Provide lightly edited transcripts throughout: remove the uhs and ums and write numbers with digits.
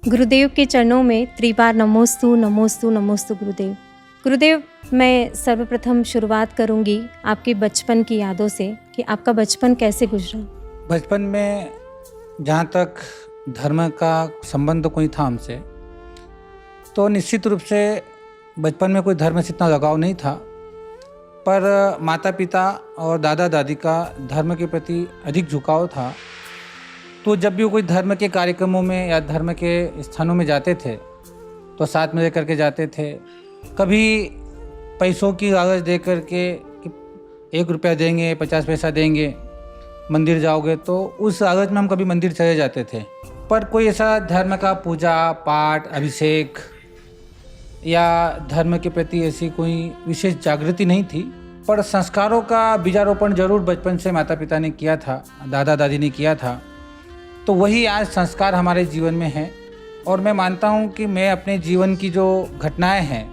गुरुदेव के चरणों में त्रिबार नमोस्तु नमोस्तु नमोस्तु गुरुदेव। गुरुदेव, मैं सर्वप्रथम शुरुआत करूंगी आपके बचपन की यादों से कि आपका बचपन कैसे गुजरा। बचपन में जहाँ तक धर्म का संबंध कोई था हमसे, तो निश्चित रूप से बचपन में कोई धर्म से इतना लगाव नहीं था, पर माता पिता और दादा दादी का धर्म के प्रति अधिक झुकाव था। तो जब भी वो कोई धर्म के कार्यक्रमों में या धर्म के स्थानों में जाते थे तो साथ में लेकर के जाते थे। कभी पैसों की कागज़ दे कर के 1 रुपया देंगे, 50 पैसा देंगे, मंदिर जाओगे, तो उस कागज़ में हम कभी मंदिर चले जाते थे। पर कोई ऐसा धर्म का पूजा पाठ, अभिषेक या धर्म के प्रति ऐसी कोई विशेष जागृति नहीं थी। पर संस्कारों का बीजारोपण जरूर बचपन से माता पिता ने किया था, दादा दादी ने किया था। तो वही आज संस्कार हमारे जीवन में है। और मैं मानता हूँ कि मैं अपने जीवन की जो घटनाएं हैं,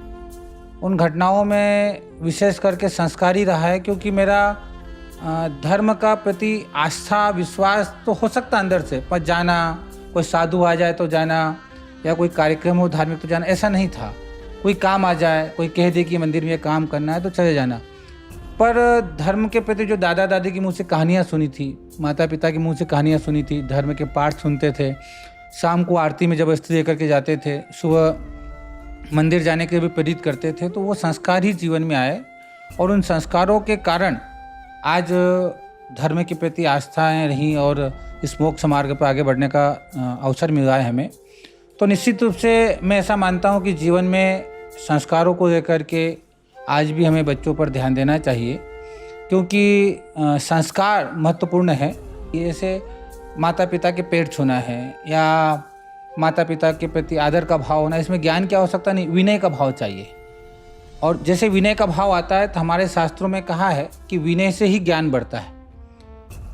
उन घटनाओं में विशेष करके संस्कार ही रहा है, क्योंकि मेरा धर्म का प्रति आस्था विश्वास तो हो सकता अंदर से, पर जाना, कोई साधु आ जाए तो जाना, या कोई कार्यक्रम हो धार्मिक तो जाना, ऐसा नहीं था। कोई काम आ जाए, कोई कह दे कि मंदिर में काम करना है तो चले जाना। पर धर्म के प्रति जो दादा दादी के मुंह से कहानियाँ सुनी थी, माता पिता के मुंह से कहानियाँ सुनी थी, धर्म के पाठ सुनते थे, शाम को आरती में जबरदस्ती लेकर के जाते थे, सुबह मंदिर जाने के लिए भी प्रेरित करते थे, तो वो संस्कार ही जीवन में आए। और उन संस्कारों के कारण आज धर्म के प्रति आस्थाएँ रहीं और इस मोक्ष मार्ग पर आगे बढ़ने का अवसर मिल रहा है हमें। तो निश्चित रूप से मैं ऐसा मानता हूँ कि जीवन में संस्कारों को लेकर के आज भी हमें बच्चों पर ध्यान देना चाहिए, क्योंकि संस्कार महत्वपूर्ण है। जैसे माता पिता के पैर छूना है या माता पिता के प्रति आदर का भाव होना, इसमें ज्ञान की आवश्यकता नहीं, विनय का भाव चाहिए। और जैसे विनय का भाव आता है तो हमारे शास्त्रों में कहा है कि विनय से ही ज्ञान बढ़ता है।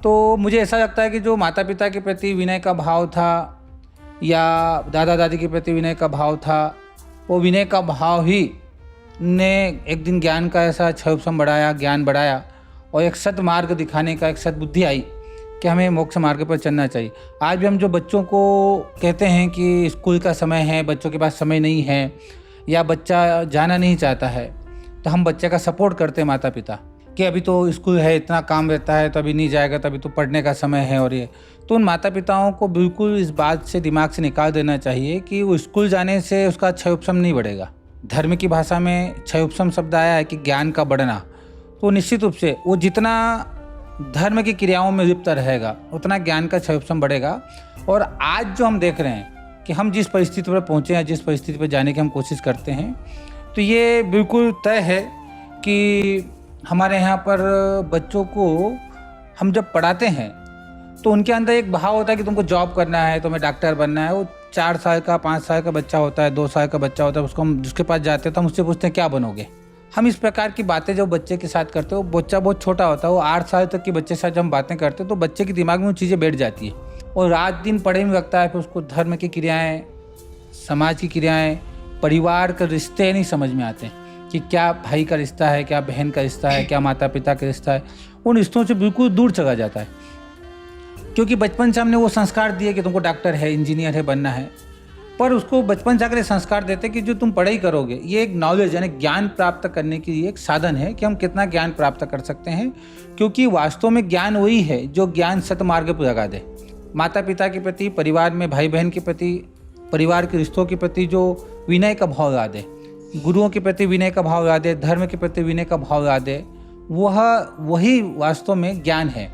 तो मुझे ऐसा लगता है कि जो माता पिता के प्रति विनय का भाव था या दादा दादी के प्रति विनय का भाव था, वो विनय का भाव ही ने एक दिन ज्ञान का ऐसा क्षयोपम बढ़ाया, ज्ञान बढ़ाया और एक सद मार्ग दिखाने का, एक सद्बुद्धि आई कि हमें मोक्ष मार्ग पर चलना चाहिए। आज भी हम जो बच्चों को कहते हैं कि स्कूल का समय है, बच्चों के पास समय नहीं है या बच्चा जाना नहीं चाहता है, तो हम बच्चे का सपोर्ट करते हैं माता पिता कि अभी तो स्कूल है, इतना काम रहता है, तो अभी नहीं जाएगा, तो अभी तो पढ़ने का समय है। और ये तो उन माता पिताओं को बिल्कुल इस बात से दिमाग से निकाल देना चाहिए कि वो स्कूल जाने से उसका क्षयोपम नहीं बढ़ेगा। धर्म की भाषा में क्षयोपम शब्द आया है कि ज्ञान का बढ़ना। तो निश्चित रूप से वो जितना धर्म की क्रियाओं में लिप्त रहेगा उतना ज्ञान का क्षयोपम बढ़ेगा। और आज जो हम देख रहे हैं कि हम जिस परिस्थिति पर पहुँचे हैं, जिस परिस्थिति पर जाने की हम कोशिश करते हैं, तो ये बिल्कुल तय है कि हमारे यहाँ पर बच्चों को हम जब पढ़ाते हैं तो उनके अंदर एक भाव होता है कि तुमको जॉब करना है, तुम्हें डॉक्टर बनना है। वो 4 साल का 5 साल का बच्चा होता है, 2 साल का बच्चा होता है, उसको हम जिसके पास जाते हैं तो हम उससे पूछते हैं क्या बनोगे। हम इस प्रकार की बातें जो बच्चे के साथ करते हैं, वो बच्चा बहुत छोटा होता है, वो 8 साल तक के बच्चे के साथ जब हम बातें करते हैं तो बच्चे के दिमाग में वो चीज़ें बैठ जाती है और रात दिन पढ़े में लगता है। फिर उसको धर्म की क्रियाएँ, समाज की क्रियाएँ, परिवार के रिश्ते नहीं समझ में आते हैं कि क्या भाई का रिश्ता है, क्या बहन का रिश्ता है, क्या माता पिता का रिश्ता है। उन रिश्तों से बिल्कुल दूर चला जाता है, क्योंकि बचपन से हमने वो संस्कार दिए कि तुमको डॉक्टर है, इंजीनियर है बनना है। पर उसको बचपन से अगर संस्कार देते कि जो तुम पढ़ाई करोगे ये एक नॉलेज यानी ज्ञान प्राप्त करने की एक साधन है कि हम कितना ज्ञान प्राप्त कर सकते हैं, क्योंकि वास्तव में ज्ञान वही है जो ज्ञान सतमार्ग पर लगा दे। माता पिता के प्रति, परिवार में भाई बहन के प्रति, परिवार के रिश्तों के प्रति जो विनय का भाव ला दे, गुरुओं के प्रति विनय का भाव ला दे, धर्म के प्रति विनय का भाव ला दे, वही वास्तव में ज्ञान है।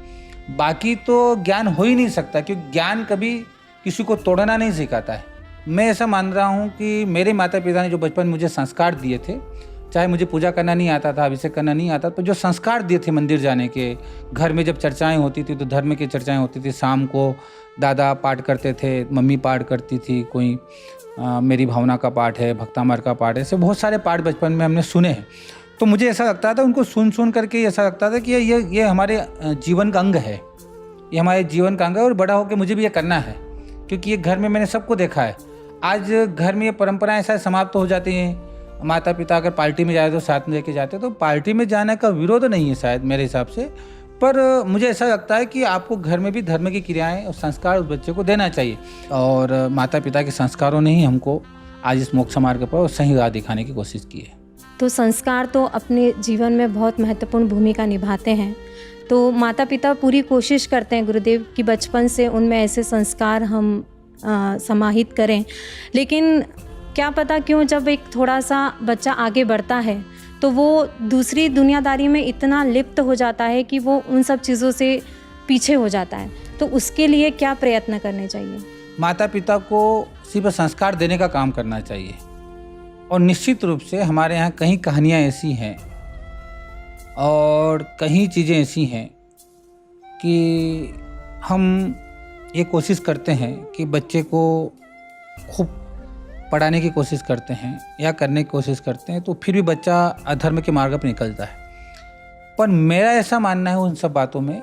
बाकी तो ज्ञान हो ही नहीं सकता, क्योंकि ज्ञान कभी किसी को तोड़ना नहीं सिखाता है। मैं ऐसा मान रहा हूँ कि मेरे माता पिता ने जो बचपन मुझे संस्कार दिए थे, चाहे मुझे पूजा करना नहीं आता था, अभिषेक करना नहीं आता, तो जो संस्कार दिए थे मंदिर जाने के, घर में जब चर्चाएं होती थी तो धर्म की चर्चाएं होती थी, शाम को दादा पाठ करते थे, मम्मी पाठ करती थी, कोई मेरी भावना का पाठ है, भक्तामर का पाठ है, ऐसे बहुत सारे पाठ बचपन में हमने सुने हैं। तो मुझे ऐसा लगता था, उनको सुन करके ऐसा लगता था कि ये हमारे जीवन का अंग है, ये हमारे जीवन का अंग है और बड़ा होकर मुझे भी ये करना है, क्योंकि ये घर में मैंने सबको देखा है। आज घर में ये परंपराएं ऐसा समाप्त हो जाती हैं। माता पिता अगर पार्टी में जाए तो साथ में लेके जाते, तो पार्टी में जाने का विरोध नहीं है शायद मेरे हिसाब से, पर मुझे ऐसा लगता है कि आपको घर में भी धर्म की क्रियाएं और संस्कार उस बच्चे को देना चाहिए, और माता पिता के संस्कारों ने ही हमको आज इस मोक्ष मार्ग पर सही राह दिखाने की कोशिश की है। तो संस्कार तो अपने जीवन में बहुत महत्वपूर्ण भूमिका निभाते हैं। तो माता पिता पूरी कोशिश करते हैं गुरुदेव कि बचपन से उनमें ऐसे संस्कार हम समाहित करें, लेकिन क्या पता क्यों जब एक थोड़ा सा बच्चा आगे बढ़ता है तो वो दूसरी दुनियादारी में इतना लिप्त हो जाता है कि वो उन सब चीज़ों से पीछे हो जाता है। तो उसके लिए क्या प्रयत्न करने चाहिए? माता पिता को सिर्फ संस्कार देने का काम करना चाहिए, और निश्चित रूप से हमारे यहाँ कई कहानियाँ ऐसी हैं और कई चीज़ें ऐसी हैं कि हम ये कोशिश करते हैं कि बच्चे को खूब पढ़ाने की कोशिश करते हैं या करने की कोशिश करते हैं, तो फिर भी बच्चा अधर्म के मार्ग पर निकलता है। पर मेरा ऐसा मानना है उन सब बातों में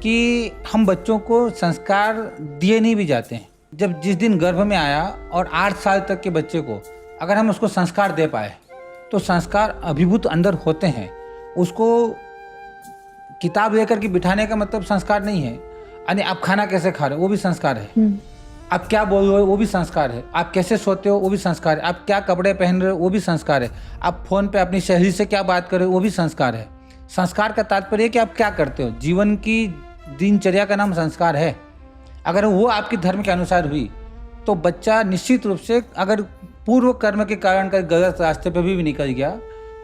कि हम बच्चों को संस्कार दिए नहीं भी जाते हैं। जब जिस दिन गर्भ में आया और 8 साल तक के बच्चे को अगर हम उसको संस्कार दे पाए तो संस्कार अभिभूत अंदर होते हैं। उसको किताब लेकर के बिठाने का मतलब संस्कार नहीं है। यानी आप खाना कैसे खा रहे हो वो भी संस्कार है, आप क्या बोल रहे हो वो भी संस्कार है, आप कैसे सोते हो वो भी संस्कार है, आप क्या कपड़े पहन रहे हो वो भी संस्कार है, आप फ़ोन पे अपनी सहेली से क्या बात कर रहे हो वो भी संस्कार है। संस्कार का तात्पर्य है कि आप क्या करते हो, जीवन की दिनचर्या का नाम संस्कार है। अगर वो आपके धर्म के अनुसार हुई तो बच्चा निश्चित रूप से अगर पूर्व कर्म के कारण का गलत रास्ते पर भी निकल गया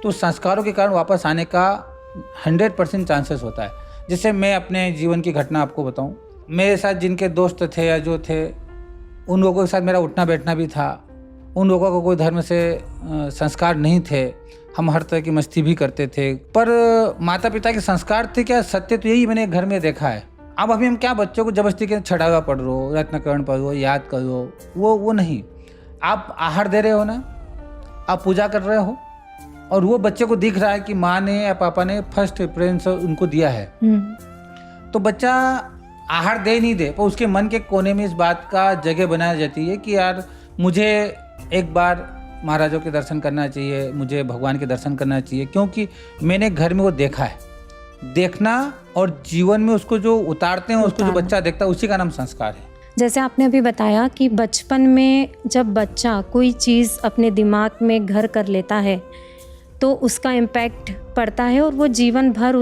तो संस्कारों के कारण वापस आने का 100% चांसेस होता है। जैसे मैं अपने जीवन की घटना आपको बताऊं, मेरे साथ जिनके दोस्त थे या जो थे उन लोगों के साथ मेरा उठना बैठना भी था। उन लोगों को कोई धर्म से संस्कार नहीं थे, हम हर तरह की मस्ती भी करते थे, पर माता पिता के संस्कार थे क्या, सत्य तो यही मैंने घर में देखा है। अब अभी हम क्या बच्चों को जबरदस्ती के छठावा पढ़ रो, रत्नकरण पढ़ो, याद करो, वो नहीं। आप आहार दे रहे हो ना, आप पूजा कर रहे हो और वो बच्चे को दिख रहा है कि माँ ने या पापा ने फर्स्ट प्रेफरेंस उनको दिया है, तो बच्चा आहार दे नहीं दे पर उसके मन के कोने में इस बात का जगह बनाई जाती है कि यार मुझे एक बार महाराजों के दर्शन करना चाहिए, मुझे भगवान के दर्शन करना चाहिए, क्योंकि मैंने घर में वो देखा है। देखना और जीवन में उसको जो उतारते हैं, उसको जो बच्चा देखता है, उसी का नाम संस्कार है। जैसे आपने अभी बताया कि बचपन में जब बच्चा कोई चीज़ अपने दिमाग में घर कर लेता है तो उसका इम्पैक्ट पड़ता है और वो जीवन भर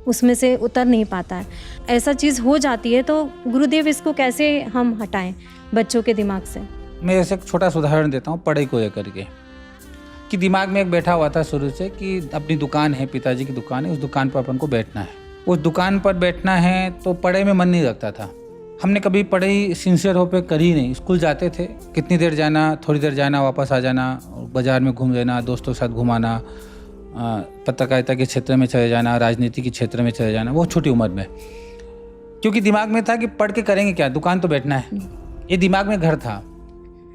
उसमें से उतर नहीं पाता है। ऐसा चीज़ हो जाती है तो गुरुदेव इसको कैसे हम हटाएं बच्चों के दिमाग से? मैं ऐसे एक छोटा सा उदाहरण देता हूँ पढ़ाई को लेकर के, कि दिमाग में एक बैठा हुआ था शुरू से कि अपनी दुकान है, पिताजी की दुकान है, उस दुकान पर अपन को बैठना है। उस दुकान पर बैठना है तो पढ़ाई में मन नहीं लगता था। हमने कभी पढ़ाई सिंसियर हो पे करी नहीं। स्कूल जाते थे, कितनी देर जाना, थोड़ी देर जाना, वापस आ जाना, बाज़ार में घूम लेना, दोस्तों के साथ घुमाना, पत्रकारिता के क्षेत्र में चले जाना, राजनीति के क्षेत्र में चले जाना, वो छोटी उम्र में, क्योंकि दिमाग में था कि पढ़ के करेंगे क्या, दुकान तो बैठना है, ये दिमाग में घर था।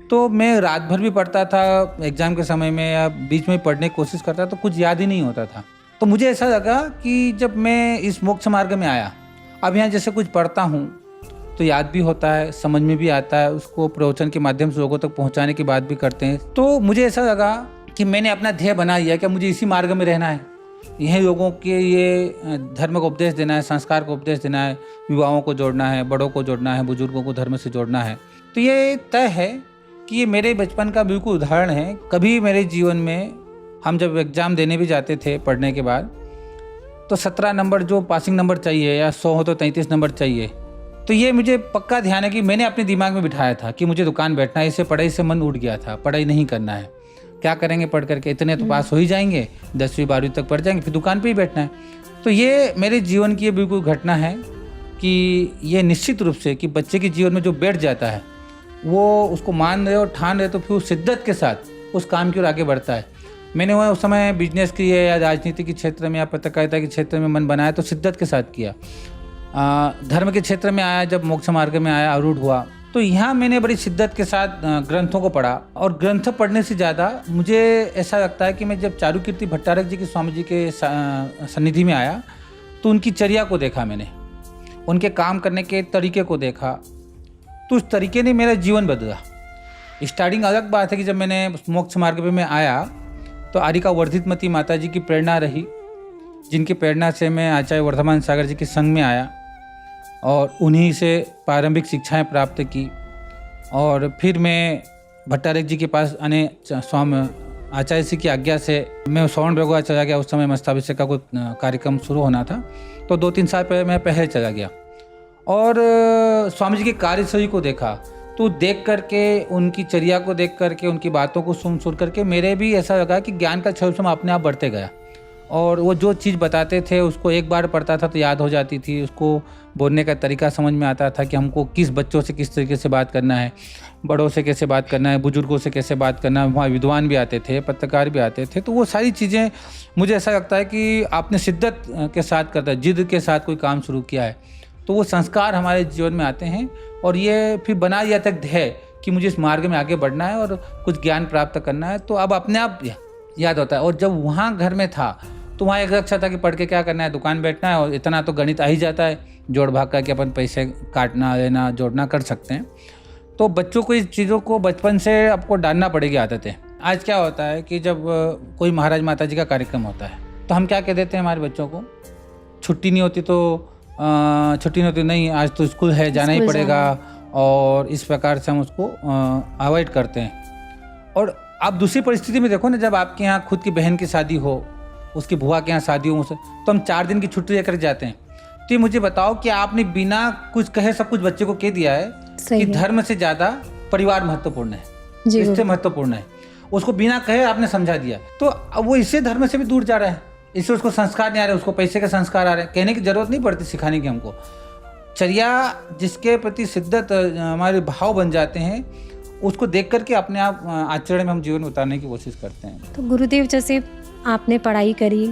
तो मैं रात भर भी पढ़ता था एग्ज़ाम के समय में या बीच में पढ़ने की कोशिश करता तो कुछ याद ही नहीं होता था। तो मुझे ऐसा लगा कि जब मैं इस मोक्ष मार्ग में आया, अब यहाँ जैसे कुछ पढ़ता हूँ तो याद भी होता है, समझ में भी आता है, उसको प्रवचन के माध्यम से लोगों तक पहुँचाने की बात भी करते हैं। तो मुझे ऐसा लगा कि मैंने अपना ध्येय बना लिया कि मुझे इसी मार्ग में रहना है, यही लोगों के ये धर्म को उपदेश देना है, संस्कार को उपदेश देना है, युवाओं को जोड़ना है, बड़ों को जोड़ना है, बुजुर्गों को धर्म से जोड़ना है। तो ये तय है कि ये मेरे बचपन का बिल्कुल उदाहरण है। कभी मेरे जीवन में हम जब एग्ज़ाम देने भी जाते थे पढ़ने के बाद, तो 17 नंबर जो पासिंग नंबर चाहिए या 100 हो तो 33 नंबर चाहिए, तो ये मुझे पक्का ध्यान है कि मैंने अपने दिमाग में बिठाया था कि मुझे दुकान बैठना है। इससे पढ़ाई से मन उठ गया था, पढ़ाई नहीं करना है, क्या करेंगे पढ़ करके, इतने तो पास हो ही जाएंगे, 10वीं 12वीं तक पढ़ जाएंगे, फिर दुकान पे ही बैठना है। तो ये मेरे जीवन की ये बिल्कुल घटना है कि ये निश्चित रूप से कि बच्चे के जीवन में जो बैठ जाता है वो उसको मान रहे और ठान रहे तो फिर उस शिद्दत के साथ उस काम की ओर आगे बढ़ता है। मैंने वह उस समय बिजनेस की है या राजनीति के क्षेत्र में या पत्रकारिता के क्षेत्र में मन बनाया तो शिद्दत के साथ किया। धर्म के क्षेत्र में आया, जब मोक्ष मार्ग में आया, आरूढ़ हुआ, तो यहाँ मैंने बड़ी शिद्दत के साथ ग्रंथों को पढ़ा। और ग्रंथ पढ़ने से ज़्यादा मुझे ऐसा लगता है कि मैं जब चारुकीर्ति भट्टारक जी के स्वामी जी के सन्निधि में आया तो उनकी चर्या को देखा, मैंने उनके काम करने के तरीके को देखा, तो उस तरीके ने मेरा जीवन बदला। स्टार्टिंग अलग बात है कि जब मैंने मोक्ष मार्ग पे मैं आया तो आरिका वर्धितमती माता जी की प्रेरणा रही जिनकी प्रेरणा से मैं आचार्य वर्धमान सागर जी के संग में आया और उन्हीं से प्रारंभिक शिक्षाएं प्राप्त की। और फिर मैं भट्टारक जी के पास आने स्वामी आचार्य जी की आज्ञा से मैं स्वर्ण बेगवा चला गया। उस समय मस्ताभिषेक का कोई कार्यक्रम शुरू होना था, तो 2-3 साल पहले मैं पहले चला गया और स्वामी जी की कार्यशैली को देखा। तो देख करके, उनकी चर्या को देख करके, उनकी बातों को सुन करके मेरे भी ऐसा लगा कि ज्ञान का छलछम अपने आप बढ़ते गया। और वो जो चीज़ बताते थे उसको एक बार पढ़ता था तो याद हो जाती थी, उसको बोलने का तरीका समझ में आता था कि हमको किस बच्चों से किस तरीके से बात करना है, बड़ों से कैसे बात करना है, बुजुर्गों से कैसे बात करना है। वहाँ विद्वान भी आते थे, पत्रकार भी आते थे। तो वो सारी चीज़ें मुझे ऐसा लगता है कि आपने शिद्दत के साथ करता है, जिद के साथ कोई काम शुरू किया है तो वो संस्कार हमारे जीवन में आते हैं और ये फिर बना लिया तक है कि मुझे इस मार्ग में आगे बढ़ना है और कुछ ज्ञान प्राप्त करना है। तो अब अपने आप याद होता है। और जब वहाँ घर में था तो वहाँ एक लक्ष्य था कि पढ़ के क्या करना है, दुकान बैठना है और इतना तो गणित आ ही जाता है, जोड़ भाग का कि अपन पैसे काटना, लेना, जोड़ना कर सकते हैं। तो बच्चों को इस चीज़ों को बचपन से आपको डालना पड़ेगी आदतें। आज क्या होता है कि जब कोई महाराज माता जी का कार्यक्रम होता है तो हम क्या कह देते हैं हमारे बच्चों को, छुट्टी नहीं होती तो छुट्टी नहीं होती, नहीं आज तो स्कूल है, जाना ही पड़ेगा। और इस प्रकार से हम उसको अवॉइड करते हैं। और आप दूसरी परिस्थिति में देखो ना, जब आपके यहाँ खुद की बहन की शादी हो, उसकी बुआ के यहाँ शादी हो, तो हम 4 दिन की छुट्टी लेकर जाते हैं। तो ये मुझे बताओ कि आपने बिना कुछ कहे सब कुछ बच्चे को कह दिया है कि धर्म से ज़्यादा परिवार महत्वपूर्ण है, रिश्ते महत्वपूर्ण है। उसको बिना कहे आपने समझा दिया, तो वो इससे धर्म से भी दूर जा रहा है, इससे उसको संस्कार नहीं आ रहे, उसको पैसे के संस्कार आ रहे हैं। कहने की जरूरत नहीं पड़ती सिखाने की हमको। चर्या जिसके प्रति शिद्दत हमारे भाव बन जाते हैं, उसको देख करके अपने आप आचरण में हम जीवन में उतारने की कोशिश करते हैं। तो गुरुदेव, जैसे आपने पढ़ाई करी,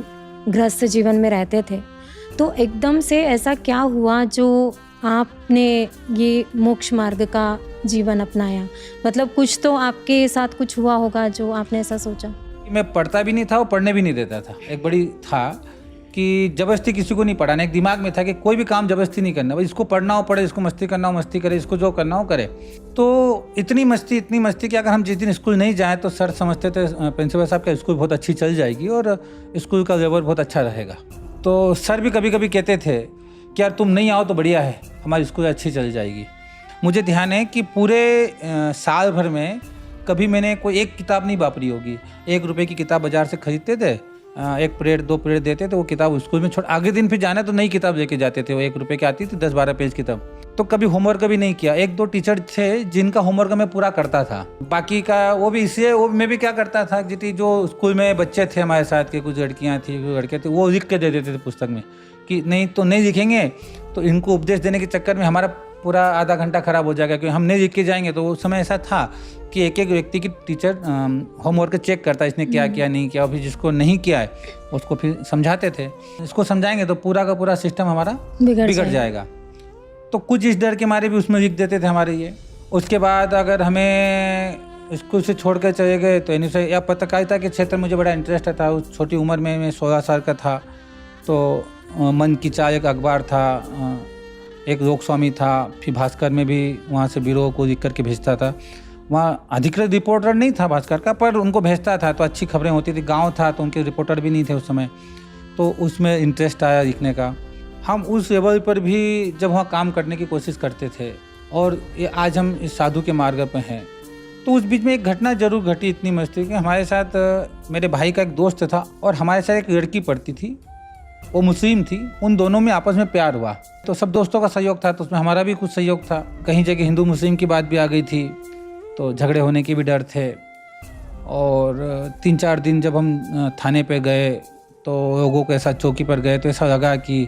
गृहस्थ जीवन में रहते थे, तो एकदम से ऐसा क्या हुआ जो आपने ये मोक्ष मार्ग का जीवन अपनाया? मतलब कुछ तो आपके साथ कुछ हुआ होगा जो आपने ऐसा सोचा। मैं पढ़ता भी नहीं था और पढ़ने भी नहीं देता था। एक बड़ी था कि जबरदस्ती किसी को नहीं पढ़ाना। एक दिमाग में था कि कोई भी काम जबरदस्ती नहीं करना, भाई इसको पढ़ना हो पढ़े, इसको मस्ती करना हो मस्ती करे, इसको जो करना हो करे। तो इतनी मस्ती कि अगर हम जिस दिन स्कूल नहीं जाएँ तो सर समझते थे, प्रिंसिपल साहब का स्कूल बहुत अच्छी चल जाएगी और स्कूल का लेवल बहुत अच्छा रहेगा। तो सर भी कभी कभी कहते थे कि यार तुम नहीं आओ तो बढ़िया है, हमारी स्कूल अच्छी चल जाएगी। मुझे ध्यान है कि पूरे साल भर में कभी मैंने कोई एक किताब नहीं वापरी होगी। 1 रुपये की किताब बाज़ार से खरीदते थे, 1 पीरियड 2 पीरियड देते थे, वो किताब स्कूल में छोड़, अगले दिन फिर जाना तो नई किताब लेके जाते थे। वो 1 रुपये की आती थी, 10-12 पेज किताब। तो कभी होमवर्क भी नहीं किया। 1-2 टीचर थे जिनका होमवर्क मैं पूरा करता था, बाकी का वो भी इसलिए, वो मैं भी क्या करता था, जो स्कूल में बच्चे थे हमारे साथ के, कुछ लड़कियाँ थी, कुछ लड़के थे, वो लिख के दे देते थे पुस्तक में कि नहीं तो नहीं लिखेंगे, तो इनको उपदेश देने के चक्कर में हमारा पूरा आधा घंटा खराब हो जाएगा, क्योंकि हम नहीं लिख के जाएंगे। तो उस समय ऐसा था कि एक व्यक्ति की टीचर होमवर्क चेक करता है, इसने क्या किया नहीं किया, और फिर जिसको नहीं किया है उसको फिर समझाते थे। इसको समझाएंगे तो पूरा का पूरा सिस्टम हमारा बिगड़ जाएगा। तो कुछ इस डर के मारे भी उसमें लिख देते थे हमारे ये। उसके बाद अगर हमें स्कूल से छोड़ कर चले गए तो या पत्रकारिता के क्षेत्र में मुझे बड़ा इंटरेस्ट था। उस छोटी उम्र में मैं 16 साल का था। तो मन की चाल एक अखबार था, एक लोकस्वामी था, फिर भास्कर में भी वहाँ से ब्यूरो को लिख करके भेजता था। वहाँ अधिकृत रिपोर्टर नहीं था भास्कर का, पर उनको भेजता था तो अच्छी खबरें होती थी। गांव था तो उनके रिपोर्टर भी नहीं थे उस समय, तो उसमें इंटरेस्ट आया लिखने का। हम उस लेवल पर भी जब वहाँ काम करने की कोशिश करते थे, और ये आज हम इस साधु के मार्ग पर हैं। तो उस बीच में एक घटना जरूर घटी, इतनी मस्ती कि हमारे साथ मेरे भाई का एक दोस्त था और हमारे साथ एक लड़की पढ़ती थी, वो मुस्लिम थी। उन दोनों में आपस में प्यार हुआ, तो सब दोस्तों का सहयोग था, तो उसमें हमारा भी कुछ सहयोग था। कहीं जगह हिंदू मुस्लिम की बात भी आ गई थी, तो झगड़े होने के भी डर थे। और 3-4 दिन जब हम थाने पे गए तो लोगों के साथ चौकी पर गए, तो ऐसा लगा कि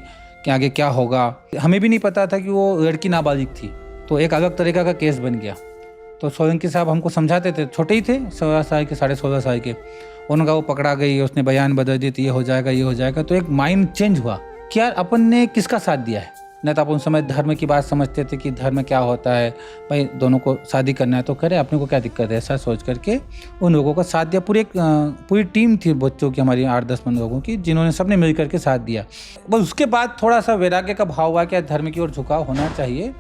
आगे क्या होगा। हमें भी नहीं पता था कि वो लड़की नाबालिग थी, तो एक अलग तरीका का केस बन गया। तो सोलंकी साहब हमको समझाते थे, छोटे ही थे, 16 साल के, 16.5 साल के। उनका वो पकड़ा गई, उसने बयान बदल दी, तो ये हो जाएगा, ये हो जाएगा। तो एक माइंड चेंज हुआ कि यार अपन ने किसका साथ दिया है। न तो अपन समय धर्म की बात समझते थे कि धर्म क्या होता है, भाई दोनों को शादी करना है तो करे, अपने को क्या दिक्कत है, ऐसा सोच करके उन लोगों का साथ दिया। पूरी टीम थी बच्चों की, हमारी 8-10 लोगों की, जिन्होंने सबने मिल करके साथ दिया। बस उसके बाद थोड़ा सा वैराग्य का भाव हुआ कि धर्म की ओर झुकाव होना चाहिए।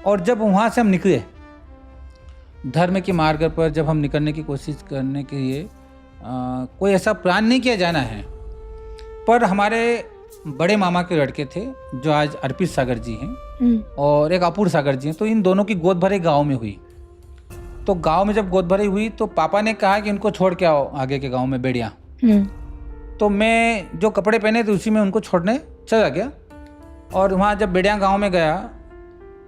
और जब वहाँ से हम निकले धर्म के मार्ग पर, जब हम निकलने की कोशिश करने के लिए कोई ऐसा प्लान नहीं किया जाना है, पर हमारे बड़े मामा के लड़के थे जो आज अर्पित सागर जी हैं और एक अपूर सागर जी हैं। तो इन दोनों की गोद भराई गाँव में हुई। तो गांव में जब गोद भराई हुई तो पापा ने कहा कि इनको छोड़ के आओ आगे के गांव में बेड़िया। तो मैं जो कपड़े पहने थे उसी में उनको छोड़ने चला गया। और वहाँ जब बेड़िया गांव में गया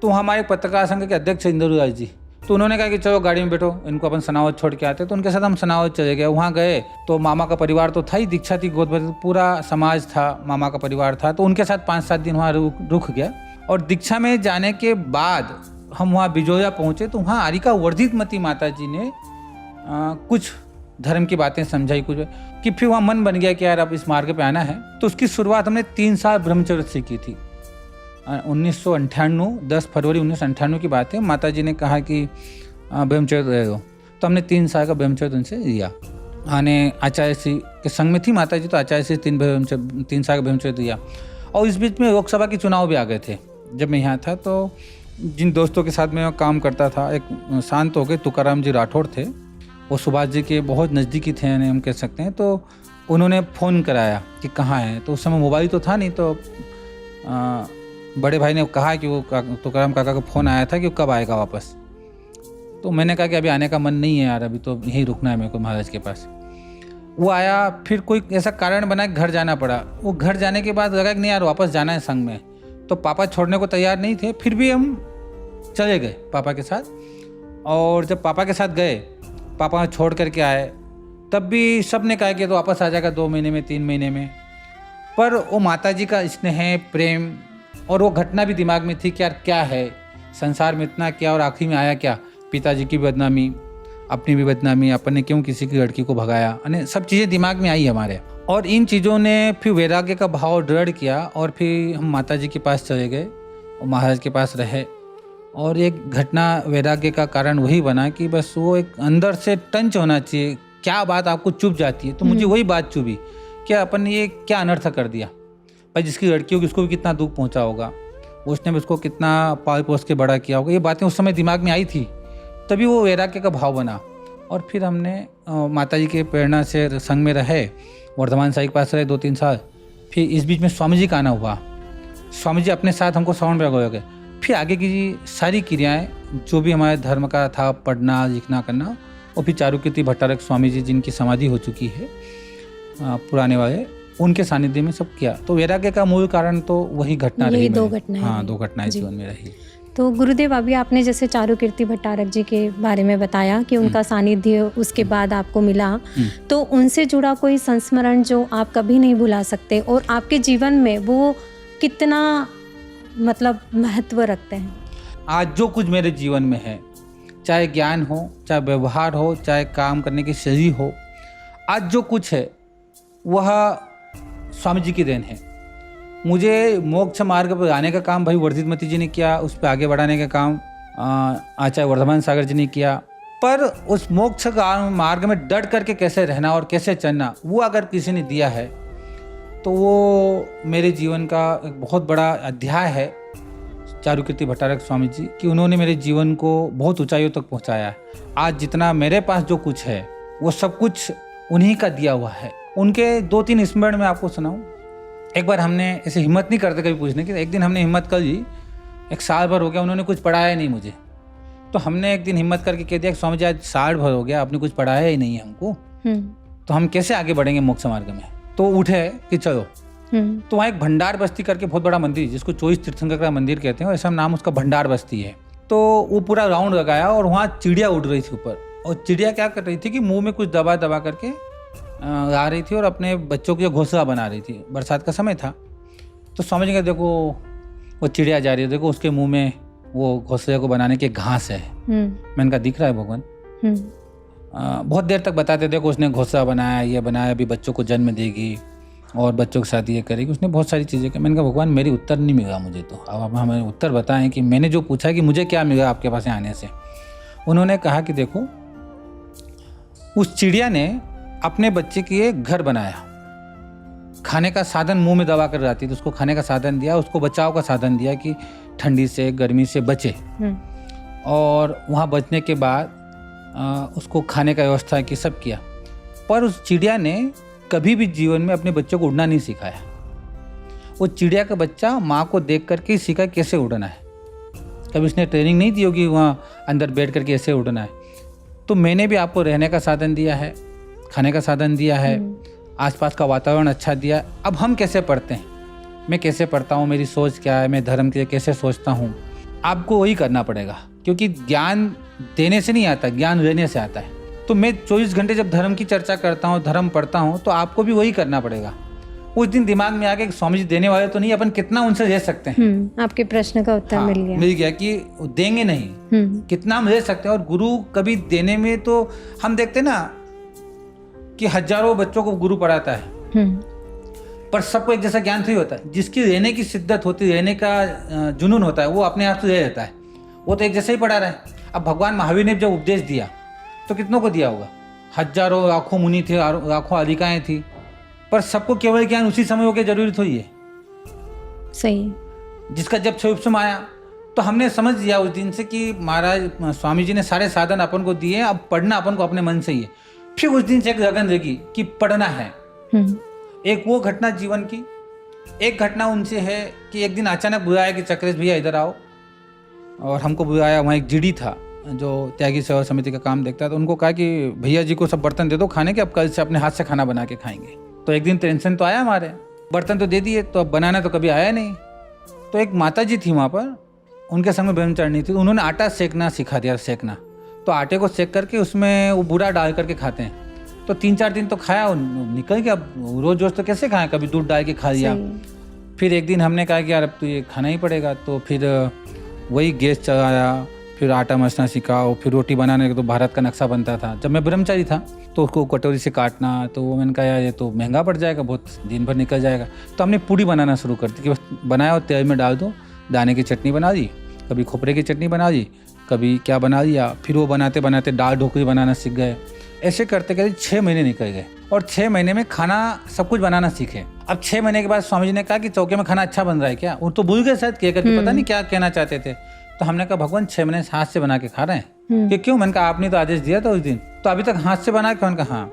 तो वहाँ हमारे पत्रकार संघ के अध्यक्ष इंदुर राज जी, तो उन्होंने कहा कि चलो गाड़ी में बैठो, इनको अपन सनावत छोड़ के आते। तो उनके साथ हम सनावत चले गए। वहाँ गए तो मामा का परिवार तो था ही, दीक्षा थी, गोद भराई, पूरा समाज था, मामा का परिवार था। तो उनके साथ 5-7 दिन वहाँ रुक गया। और दीक्षा में जाने के बाद हम वहाँ बिजोया पहुँचे तो वहाँ आरिका वर्धितमती माता जी ने कुछ धर्म की बातें समझाई, कुछ कि फिर वहाँ मन बन गया कि यार अब इस मार्ग पे आना है। तो उसकी शुरुआत हमने 3 साल ब्रह्मचर्य से की थी। 1998 10 फरवरी 1998 की बात है। माता जी ने कहा कि ब्रह्मचर्य रह दो, तो हमने 3 साल का ब्रह्मचर्य उनसे लिया। आने आचार्य श्री के संग में थी माता जी, तो आचार्य श्री 3 साल का ब्रह्मचर्य दिया। और इस बीच में लोकसभा के चुनाव भी आ गए थे। जब मैं यहाँ था तो जिन दोस्तों के साथ मैं काम करता था, एक शांत हो गए तुकाराम जी राठौड़ थे, वो सुभाष जी के बहुत नज़दीकी थे हम कह सकते हैं। तो उन्होंने फ़ोन कराया कि कहाँ है। तो उस समय मोबाइल तो था नहीं। तो बड़े भाई ने कहा कि वो तुकाराम काका का फ़ोन आया था कि कब आएगा वापस। तो मैंने कहा कि अभी आने का मन नहीं है यार, अभी तो यहीं रुकना है मेरे को महाराज के पास। वो आया, फिर कोई ऐसा कारण बना कि घर जाना पड़ा। वो घर जाने के बाद लगा कि नहीं यार वापस जाना है संग में। तो पापा छोड़ने को तैयार नहीं थे, फिर भी हम चले गए पापा के साथ। और जब पापा के साथ गए, पापा छोड़ करके आए, तब भी सब ने कहा कि तो वापस आ जाएगा 2 महीने में, 3 महीने में। पर वो माता जी का स्नेह, प्रेम और वो घटना भी दिमाग में थी कि यार क्या है संसार में इतना क्या, और आखिर में आया क्या, पिताजी की बदनामी, अपनी भी बदनामी, अपन ने क्यों किसी की लड़की को भगाया, यानी सब चीज़ें दिमाग में आई हमारे। और इन चीज़ों ने फिर वैराग्य का भाव दृढ़ किया। और फिर हम माता जी के पास चले गए और महाराज के पास रहे। और एक घटना वैराग्य का कारण वही बना कि बस वो एक अंदर से टंच होना चाहिए, क्या बात आपको चुभ जाती है। तो मुझे वही बात चुभी कि अपन ने ये क्या अनर्थ कर दिया भाई, जिसकी लड़की होगी उसको भी कितना दुख पहुंचा होगा, उसने भी उसको कितना पाल पोस के बड़ा किया होगा। ये बातें उस समय दिमाग में आई थी, तभी वो वैराग्य का भाव बना। और फिर हमने माता जी के प्रेरणा से संग में रहे, वर्धमान साई के पास रहे 2-3 साल। फिर इस बीच में स्वामी जी का आना हुआ। स्वामी जी अपने साथ हमको श्रवण बेळगोळ हो गए। फिर आगे की सारी क्रियाएं जो भी हमारे धर्म का था, पढ़ना लिखना करना, और फिर चारुकीर्ति भट्टारक स्वामी जी जिनकी समाधि हो चुकी है पुराने वाले, उनके सानिध्य में सब किया। तो वैराग्य का मूल कारण तो वही घटना रही। 2 घटनाएं। हाँ, 2 घटनाएं जीवन में रही। तो गुरुदेव, अभी आपने जैसे चारुकीर्ति भट्टारक जी के बारे में बताया कि उनका सानिध्य उसके बाद आपको मिला, तो उनसे जुड़ा कोई संस्मरण जो आप कभी नहीं भुला सकते और आपके जीवन में वो कितना मतलब महत्व रखते हैं? आज जो कुछ मेरे जीवन में है, चाहे ज्ञान हो, चाहे व्यवहार हो, चाहे काम करने की शैली हो, आज जो कुछ है वह स्वामी जी की देन है। मुझे मोक्ष मार्ग पर आने का काम भाई वर्धितमती जी ने किया, उस पर आगे बढ़ाने का काम आचार्य वर्धमान सागर जी ने किया। पर उस मोक्ष का मार्ग में डट करके कैसे रहना और कैसे चलना, वो अगर किसी ने दिया है तो वो मेरे जीवन का एक बहुत बड़ा अध्याय है चारुकीर्ति भट्टारक स्वामी जी, कि उन्होंने मेरे जीवन को बहुत ऊंचाइयों तक पहुंचाया है। आज जितना मेरे पास जो कुछ है वो सब कुछ उन्हीं का दिया हुआ है। उनके 2-3 स्मरण में आपको सुनाऊं। एक बार हमने ऐसे हिम्मत नहीं करते कभी पूछने की, एक दिन हमने हिम्मत कर ली, 1 साल भर हो गया उन्होंने कुछ पढ़ाया नहीं मुझे। तो हमने एक दिन हिम्मत करके कह दिया कि स्वामी जी आज 1 साल भर हो गया, आपने कुछ पढ़ाया ही नहीं है हमको, तो हम कैसे आगे बढ़ेंगे मोक्ष मार्ग में। तो उठे कि चलो। तो वहाँ एक भंडार बस्ती करके बहुत बड़ा मंदिर, जिसको 24 तीर्थंकर का मंदिर कहते हैं, ऐसा नाम उसका भंडार बस्ती है। तो वो पूरा राउंड लगाया और वहाँ चिड़िया उड़ रही थी ऊपर। और चिड़िया क्या कर रही थी कि मुंह में कुछ दबा दबा करके आ रही थी और अपने बच्चों की घोंसला बना रही थी। बरसात का समय था। तो समझ गए, देखो वो चिड़िया जा रही है, देखो उसके मुंह में वो घोंसले को बनाने की घास है। मैंने कहा दिख रहा है भगवान। बहुत देर तक बताते, देखो उसने घोंसला बनाया, ये बनाया, अभी बच्चों को जन्म देगी और बच्चों के साथ ये करेगी, उसने बहुत सारी चीज़ें की। मैंने कहा भगवान मेरी उत्तर नहीं मिला मुझे, तो अब आप हमें उत्तर बताएं कि मैंने जो पूछा कि मुझे क्या मिला आपके पास आने से। उन्होंने कहा कि देखो उस चिड़िया ने अपने बच्चे के लिए घर बनाया, खाने का साधन मुंह में दबा कर रहती, तो उसको खाने का साधन दिया, उसको बचाव का साधन दिया कि ठंडी से गर्मी से बचे। और वहाँ बचने के बाद उसको खाने का व्यवस्था की, सब किया। पर उस चिड़िया ने कभी भी जीवन में अपने बच्चों को उड़ना नहीं सिखाया। वो चिड़िया का बच्चा माँ को देख करके ही सीखा कैसे उड़ना है। कभी उसने ट्रेनिंग नहीं दी होगी वहाँ अंदर बैठ करके ऐसे उड़ना है। तो मैंने भी आपको रहने का साधन दिया है, खाने का साधन दिया है, आसपास का वातावरण अच्छा दिया है। अब हम कैसे पढ़ते हैं, मैं कैसे पढ़ता हूँ, मेरी सोच क्या है, मैं धर्म के लिए कैसे सोचता हूँ, आपको वही करना पड़ेगा। क्योंकि ज्ञान देने से नहीं आता, ज्ञान रहने से आता है। तो मैं 24 घंटे जब धर्म की चर्चा करता हूँ, धर्म पढ़ता हूँ, तो आपको भी वही करना पड़ेगा। उस दिन दिमाग में आ गया कि स्वामी जी देने वाले तो नहीं, अपन कितना उनसे रह सकते हैं। आपके प्रश्न का उत्तर मिल गया कि देंगे नहीं, कितना हम रह सकते हैं। और गुरु कभी देने में तो हम देखते ना कि हजारों बच्चों को गुरु पढ़ाता है, पर सबको एक जैसा ज्ञान थोड़ी होता है। जिसकी रहने की शिद्दत होती है, रहने का जुनून होता है, वो अपने आप से रह जाता है, वो तो एक जैसा ही पढ़ा रहा है। अब भगवान महावीर ने जब उपदेश दिया तो कितनों को दिया होगा, हजारों लाखों मुनि थे, लाखों अधिकाएं थी, पर सबको केवल ज्ञान उसी समय हो गया जरूरी थोड़ी है। सही। जिसका जब स्वरूप आया तो हमने समझ लिया उस दिन से कि महाराज स्वामी जी ने सारे साधन अपन को दिए, अब पढ़ना अपन को अपने मन से ही है। फिर उस दिन से एक लगन रहेगी कि पढ़ना है। एक वो घटना जीवन की, एक घटना उनसे है कि एक दिन अचानक बुलाया कि चक्रेश भैया इधर आओ, और हमको बुलाया। वहाँ एक जीडी था जो त्यागी सेवा समिति का काम देखता था। तो उनको कहा कि भैया जी को सब बर्तन दे दो खाने के, अब कल से अपने हाथ से खाना बना के खाएंगे। तो एक दिन टेंशन तो आया, हमारे बर्तन तो दे दिए, तो अब बनाना तो कभी आया नहीं। तो एक माता जी थी वहाँ पर, उनके संग में ब्रह्मचारिणी थी, उन्होंने आटा सेकना सिखा दिया, सेकना। तो आटे को सेक करके उसमें वो बूरा डाल करके खाते हैं। तो 3-4 दिन तो खाया, निकल गया। अब रोज रोज तो कैसे खाएं, कभी दूध डाल के खा लिया। फिर एक दिन हमने कहा कि यार अब तो ये खाना ही पड़ेगा। तो फिर वही गैस चलाया, फिर आटा मसना सीखा, और फिर रोटी बनाने का तो भारत का नक्शा बनता था। जब मैं ब्रह्मचारी था तो उसको कटोरी से काटना, तो वो मैंने कहा यार ये तो महंगा पड़ जाएगा, बहुत दिन भर निकल जाएगा। तो हमने पूड़ी बनाना शुरू कर दी कि बस बनाया और तेल में डाल दो, दाने की चटनी बना दी, कभी खोपरे की चटनी बना दी, कभी क्या बना दिया। फिर वो बनाते बनाते दाल ढोकली बनाना सीख गए। ऐसे करते करते 6 महीने निकल गए, और 6 महीने में खाना सब कुछ बनाना सीखे। अब 6 महीने के बाद स्वामी जी ने कहा कि चौके में खाना अच्छा बन रहा है क्या, वो तो भूल गए शायद, कह करके पता नहीं क्या कहना चाहते थे। तो हमने कहा भगवान 6 महीने हाथ से बना के खा रहे हैं कि क्यों? मैंने कहा आपने तो आदेश दिया था उस दिन, तो अभी तक हाथ से बना के? उन्होंने कहा हाँ।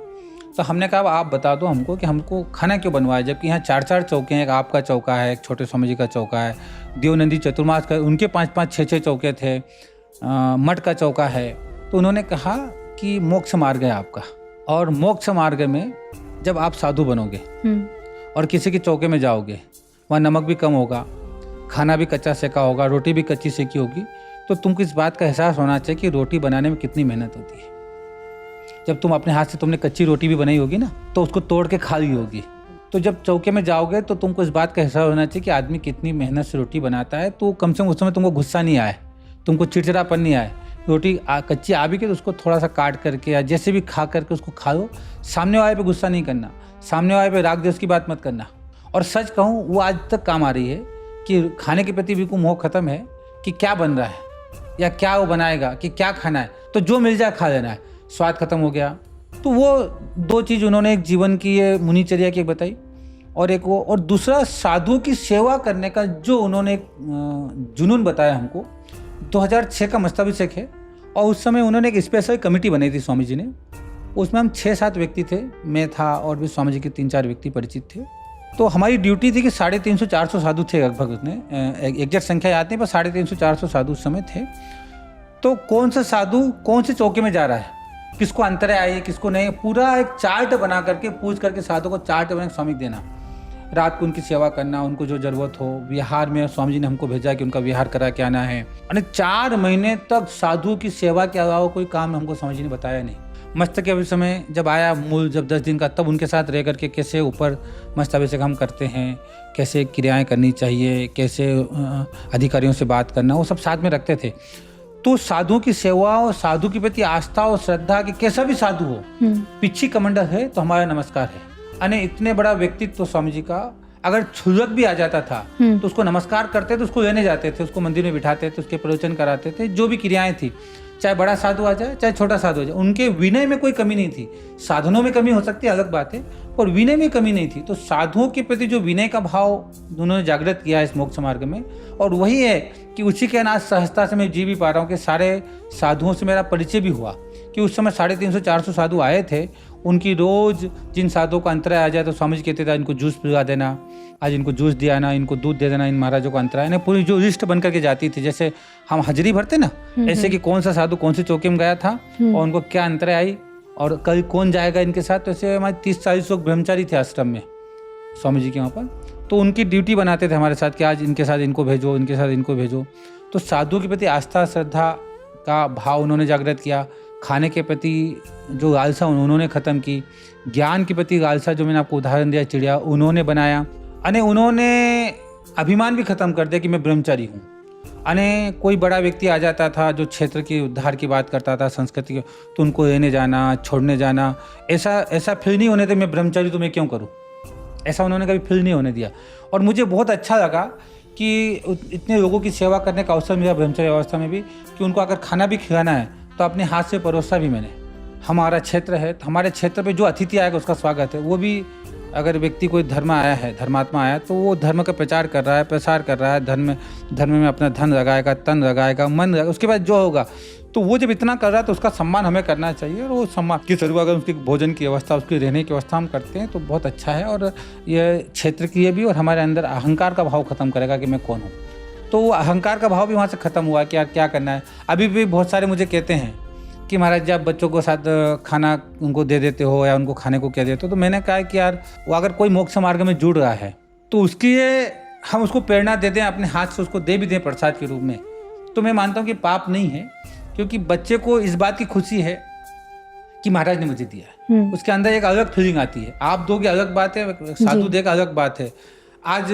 तो हमने कहा आप बता दो हमको कि हमको खाना क्यों बनवाया, जबकि यहाँ 4-4 चौके हैं। एक आपका चौका है, एक छोटे स्वामी जी का चौका है, देवनंदी चतुर्मास का उनके 5-5, 6-6 चौके थे, मठ का चौका है। तो उन्होंने कहा कि मोक्ष मार्ग है आपका, और मोक्ष मार्ग में जब आप साधु बनोगे और किसी के चौके में जाओगे, वहाँ नमक भी कम होगा, खाना भी कच्चा सेका होगा, रोटी भी कच्ची सेकी होगी, तो तुमको इस बात का एहसास होना चाहिए कि रोटी बनाने में कितनी मेहनत होती है। जब तुम अपने हाथ से तुमने कच्ची रोटी भी बनाई होगी ना, तो उसको तोड़ के खा ली होगी। तो जब चौके में जाओगे तो तुमको इस बात का एहसास होना चाहिए कि आदमी कितनी मेहनत से रोटी बनाता है। तो कम से कम उस समय तुमको गुस्सा नहीं आए, तुमको चिड़चिड़ापन नहीं आए। रोटी कच्ची आ भी के तो उसको थोड़ा सा काट करके या जैसे भी खा करके उसको खा लो। सामने वाले पे गुस्सा नहीं करना, सामने वाले पे राग द्वेष की बात मत करना। और सच कहूँ वो आज तक काम आ रही है कि खाने के प्रति बिल्कुल मोह खत्म है कि क्या बन रहा है या क्या वो बनाएगा, कि क्या खाना है, तो जो मिल जाए खा लेना है, स्वाद खत्म हो गया। तो वो 2 चीज़ उन्होंने एक जीवन की ये मुनिचर्या की एक बताई, और एक वो, और दूसरा साधुओं की सेवा करने का जो उन्होंने एक जुनून बताया हमको। 2006 का मस्ताभिषेक है, और उस समय उन्होंने एक स्पेशल कमेटी बनाई थी स्वामी जी ने। उसमें हम 6-7 व्यक्ति थे, मैं था और भी स्वामी जी के 3-4 व्यक्ति परिचित थे। तो हमारी ड्यूटी थी कि 350-400 साधु थे लगभग, उसने एग्जैक्ट संख्या याद नहीं, पर 350-400 साधु उस समय थे। तो कौन सा साधु कौन से चौके में जा रहा है, किसको अंतराय आई, किसको नहीं, पूरा एक चार्ट बना करके पूछ करके साधु को चार्ट बना स्वामी देना। रात को उनकी सेवा करना, उनको जो जरूरत हो। विहार में स्वामी जी ने हमको भेजा कि उनका विहार करा के आना है। और 4 महीने तक साधु की सेवा के अलावा कोई काम हमको स्वामी जी ने बताया नहीं। मस्तक के समय जब आया मूल, जब 10 दिन का, तब उनके साथ रह करके कैसे ऊपर मस्ताभिषेक हम करते हैं, कैसे क्रियाएं करनी चाहिए, कैसे अधिकारियों से बात करना, वो सब साथ में रखते थे। तो साधुओं की सेवा और साधु के प्रति आस्था और श्रद्धा कि कैसा भी साधु हो, पिछी कमंडल है तो हमारा नमस्कार है। अने इतने बड़ा व्यक्तित्व तो स्वामी जी का, अगर छुलक भी आ जाता था तो उसको नमस्कार करते थे, उसको लेने जाते थे, उसको मंदिर में बिठाते थे, उसके प्रवचन कराते थे। जो भी क्रियाएं थी, चाहे बड़ा साधु आ जाए चाहे छोटा साधु आ जाए, उनके विनय में कोई कमी नहीं थी। साधनों में कमी हो सकती है, अलग बात है, पर विनय में कमी नहीं थी। तो साधुओं के प्रति जो विनय का भाव उन्होंने जागृत किया इस मोक्ष मार्ग में, और वही है कि उसी के अनाज सहजता से मैं जी भी पा रहा हूँ कि सारे साधुओं से मेरा परिचय भी हुआ। कि उस समय 350-400 साधु आए थे, उनकी रोज़ जिन साधुओं का अंतराय आ जाए तो स्वामी जी कहते थे इनको जूस पिला देना, आज इनको जूस दिया ना, इनको दूध दे देना, इन महाराजों का अंतराय ना, पूरी जो लिस्ट बन करके जाती थी। जैसे हम हाजिरी भरते ना, ऐसे कि कौन सा साधु कौन सी चौकी में गया था और उनको क्या अंतराय आई और कल कौन जाएगा इनके साथ। तो ऐसे हमारे 30-40 लोग ब्रह्मचारी थे आश्रम में स्वामी जी के वहाँ पर, तो उनकी ड्यूटी बनाते थे हमारे साथ कि आज इनके साथ इनको भेजो, इनके साथ इनको भेजो। तो साधुओं के प्रति आस्था श्रद्धा का भाव उन्होंने जागृत किया, खाने के प्रति जो लालसा उन्होंने ख़त्म की, ज्ञान के प्रति लालसा जो मैंने आपको उदाहरण दिया चिड़िया उन्होंने बनाया, अने उन्होंने अभिमान भी ख़त्म कर दिया कि मैं ब्रह्मचारी हूँ। अने कोई बड़ा व्यक्ति आ जाता था जो क्षेत्र के उद्धार की बात करता था, संस्कृति की, तो उनको लेने जाना, छोड़ने जाना, ऐसा फील नहीं होने दे मैं ब्रह्मचारी तो मैं क्यों करूँ, ऐसा उन्होंने कभी फील नहीं होने दिया। और मुझे बहुत अच्छा लगा कि इतने लोगों की सेवा करने का अवसर मिला ब्रह्मचर्य अवस्था में भी, कि उनको अगर खाना भी खिलाना है तो अपने हाथ से परोसा भी मैंने। हमारा क्षेत्र है, हमारे क्षेत्र पे जो अतिथि आएगा उसका स्वागत है। वो भी अगर व्यक्ति कोई धर्म आया है, धर्मात्मा आया, तो वो धर्म का प्रचार कर रहा है, प्रसार कर रहा है, धर्म में अपना धन लगाएगा, तन लगाएगा, मन लगाएगा, उसके बाद जो होगा, तो वो जब इतना कर रहा है तो उसका सम्मान हमें करना चाहिए। और वो सम्मान की शुरुआत अगर उसकी भोजन की व्यवस्था, उसकी रहने की व्यवस्था हम करते हैं तो बहुत अच्छा है। और ये क्षेत्र के लिए भी, और हमारे अंदर अहंकार का भाव ख़त्म करेगा कि मैं कौन हूँ। तो वो अहंकार का भाव भी वहाँ से ख़त्म हुआ कि यार क्या करना है। अभी भी बहुत सारे मुझे कहते हैं कि महाराज जी आप बच्चों को साथ खाना उनको दे देते हो या उनको खाने को क्या देते हो। तो मैंने कहा कि यार वो अगर कोई मोक्ष मार्ग में जुड़ रहा है तो उसकी ये हम उसको प्रेरणा दे दें, अपने हाथ से उसको दे भी दें प्रसाद के रूप में, तो मैं मानता हूँ कि पाप नहीं है। क्योंकि बच्चे को इस बात की खुशी है कि महाराज ने मुझे दिया है, उसके अंदर एक अलग फीलिंग आती है। आप दोगे अलग बात है, साधु देगा अलग बात है। आज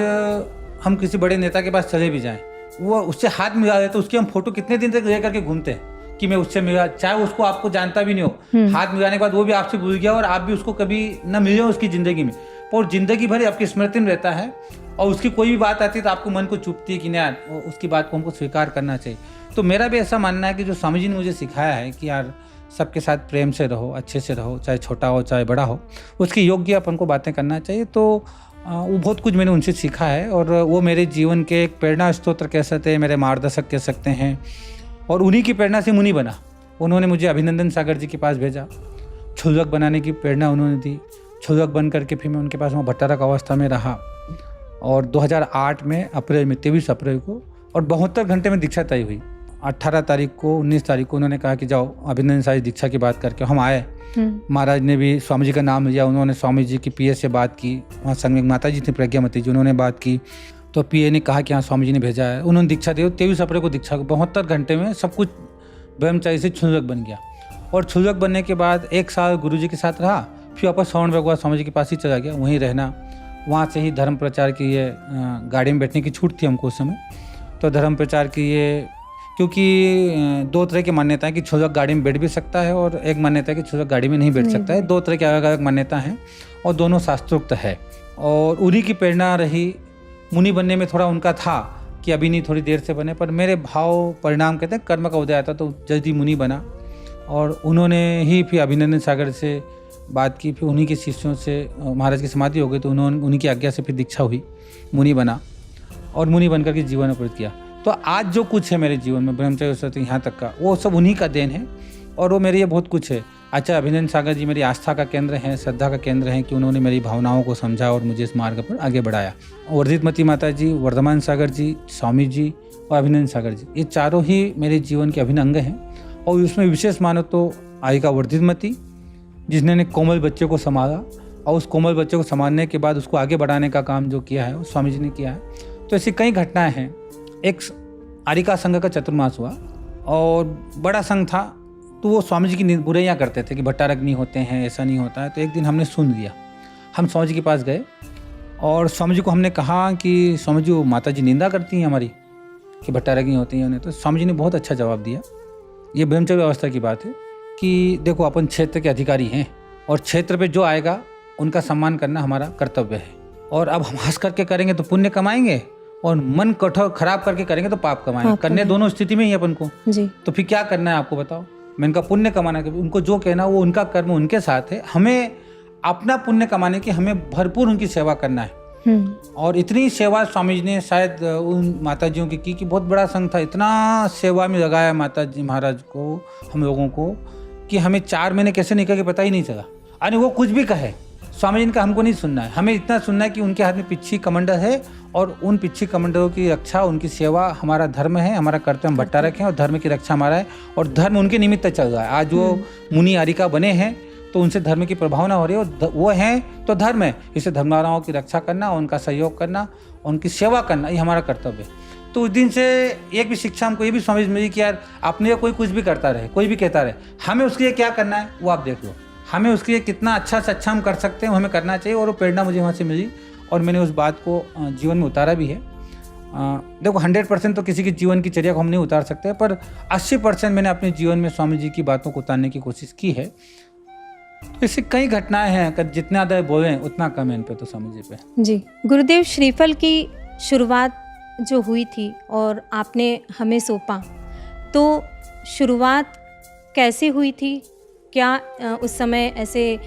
हम किसी बड़े नेता के पास चले भी जाएं, वो उससे हाथ मिला दे तो उसकी हम फोटो कितने दिन तक ले करके घूमते हैं कि मैं उससे मिला, चाहे उसको आपको जानता भी नहीं हो, हाथ मिलाने के बाद वो भी आपसे भूल गया और आप भी उसको कभी न मिले हो उसकी ज़िंदगी में, और ज़िंदगी भर आपकी स्मृति में रहता है। और उसकी कोई भी बात आती है तो आपको मन को चुभती है कि नहीं यार उसकी बात को हमको स्वीकार करना चाहिए। तो मेरा भी ऐसा मानना है कि जो स्वामी जी ने मुझे सिखाया है कि यार सबके साथ प्रेम से रहो, अच्छे से रहो, चाहे छोटा हो चाहे बड़ा हो, उसकी योग्य अपन को बातें करना चाहिए। तो वो बहुत कुछ मैंने उनसे सीखा है और वो मेरे जीवन के एक प्रेरणा स्रोत कह सकते हैं, मेरे मार्गदर्शक कह सकते हैं। और उन्हीं की प्रेरणा से मुनि बना। उन्होंने मुझे अभिनंदन सागर जी के पास भेजा, क्षुल्लक बनाने की प्रेरणा उन्होंने दी। क्षुल्लक बन करके फिर मैं उनके पास वहाँ भट्टारक अवस्था में रहा और 2008 में अप्रैल में 23 अप्रैल को और 72 घंटे में दीक्षा तय हुई। 18 तारीख को 19 तारीख को उन्होंने कहा कि जाओ अभिनंदन सागर दीक्षा की बात करके। हम आए, महाराज ने भी स्वामी जी का नाम लिया, उन्होंने स्वामी जी की पीए से बात की। वहाँ संग में माता जी थी प्रज्ञामती जी, उन्होंने बात की तो पीए ने कहा कि हाँ स्वामी जी ने भेजा है। उन्होंने दीक्षा दी। 23 अप्रैल को दीक्षा, 72 घंटे में सब कुछ ब्रह्मचारी से क्षुल्लक बन गया। और क्षुल्लक बनने के बाद 1 साल गुरु जी के साथ रहा, फिर वापस श्रवण भगवान स्वामी जी के पास ही चला गया, वहीं रहना। वहाँ से ही धर्म प्रचार की ये गाड़ी में बैठने की छूट थी हमको उस समय। तो धर्म प्रचार की ये, क्योंकि 2 तरह की मान्यता है कि क्षुल्लक गाड़ी में बैठ भी सकता है और एक मान्यता है कि क्षुल्लक गाड़ी में नहीं बैठ सकता है। 2 तरह की अलग अलग मान्यता हैं और दोनों शास्त्रोक्त है। और उन्हीं की प्रेरणा रही। मुनि बनने में थोड़ा उनका था कि अभी नहीं, थोड़ी देर से बने, पर मेरे भाव परिणाम कहते हैं कर्म का उदय आता तो जल्दी मुनि बना। और उन्होंने ही फिर अभिनंदन सागर से बात की, फिर उन्हीं के शिष्यों से महाराज की समाधि हो गई तो उन्हीं की आज्ञा से फिर दीक्षा हुई, मुनि बना और मुनि बनकर के जीवन अपूर्त किया। तो आज जो कुछ है मेरे जीवन में ब्रह्मचर्य से यहाँ तक का, वो सब उन्हीं का देन है और वो मेरे लिए बहुत कुछ है। अच्छा, अभिनंदन सागर जी मेरी आस्था का केंद्र हैं, श्रद्धा का केंद्र हैं कि उन्होंने मेरी भावनाओं को समझा और मुझे इस मार्ग पर आगे बढ़ाया। वर्धितमती माता जी, वर्धमान सागर जी, स्वामी जी और अभिनंदन सागर जी, ये चारों ही मेरे जीवन के अभिन्न अंग हैं। और उसमें विशेष मानो तो आयिका वर्धितमती, जिसने कोमल बच्चे को संभाला और उस कोमल बच्चे को संभालने के बाद उसको आगे बढ़ाने का काम जो किया है वो स्वामी जी ने किया है। तो ऐसी कई घटनाएं हैं। एक आरिका संघ का चतुर्मास हुआ और बड़ा संघ था, तो वो स्वामी जी की बुराइयाँ करते थे कि भट्टारक नहीं होते हैं, ऐसा नहीं होता है। तो एक दिन हमने सुन लिया, हम स्वामी जी के पास गए और स्वामी जी को हमने कहा कि स्वामी जी वो माता जी निंदा करती हैं हमारी कि भट्टारक नहीं होती हैं उन्हें। तो स्वामी जी ने बहुत अच्छा जवाब दिया। ये ब्रह्मचर्य अवस्था की बात है कि देखो अपन क्षेत्र के अधिकारी हैं और क्षेत्र पे जो आएगा उनका सम्मान करना हमारा कर्तव्य है। और अब हम हंस करके करेंगे तो पुण्य कमाएंगे और मन कठोर खराब करके करेंगे तो पाप कमाएंगे। करने दोनों स्थिति में ही अपन को जी। तो फिर क्या करना है आपको बताओ। मैं इनका पुण्य कमाना है, उनको जो कहना वो उनका कर्म उनके साथ है। हमें अपना पुण्य कमाने की, हमें भरपूर उनकी सेवा करना है। और इतनी सेवा स्वामी जी ने शायद उन माता जियों की कि बहुत बड़ा संघ था, इतना सेवा में लगाया माता जी महाराज को, हम लोगों को, कि हमें 4 महीने कैसे निकल के पता ही नहीं चला। यानी वो कुछ भी कहे, स्वामी जी का हमको नहीं सुनना है, हमें इतना सुनना है कि उनके हाथ में पिच्छी कमंडल है और उन पिच्छी कमंडलों की रक्षा, उनकी सेवा हमारा धर्म है, हमारा कर्तव्य हम भट्टा रखें और धर्म की रक्षा हमारा है और धर्म उनके निमित्त चल रहा है। आज वो मुनि आरिका बने हैं तो उनसे धर्म की प्रभावना हो रही है और वो हैं तो धर्म है, इससे धर्मधाराओं की रक्षा करना, उनका सहयोग करना, उनकी सेवा करना, ये हमारा कर्तव्य है। तो उस दिन से एक भी शिक्षा हमको ये भी समझ मिली कि यार अपने कोई कुछ भी करता रहे, कोई भी कहता रहे, हमें उसके लिए क्या करना है वो आप देख लो, हमें उसके लिए कितना अच्छा से अच्छा हम कर सकते हैं वो हमें करना चाहिए। और वो प्रेरणा मुझे वहाँ से मिली और मैंने उस बात को जीवन में उतारा भी है। देखो 100% तो किसी के जीवन की चर्या को हम नहीं उतार सकते, पर 80% मैंने अपने जीवन में स्वामी जी की बातों को उतारने की कोशिश की है। तो इससे कई घटनाएं हैं, अगर जितना ज़्यादा बोलें उतना कम है इन पे तो स्वामी जी पे। जी गुरुदेव, श्रीफल की शुरुआत जो हुई थी और आपने हमें सौंपा, तो शुरुआत कैसे हुई थी? क्या उस समय ऐसे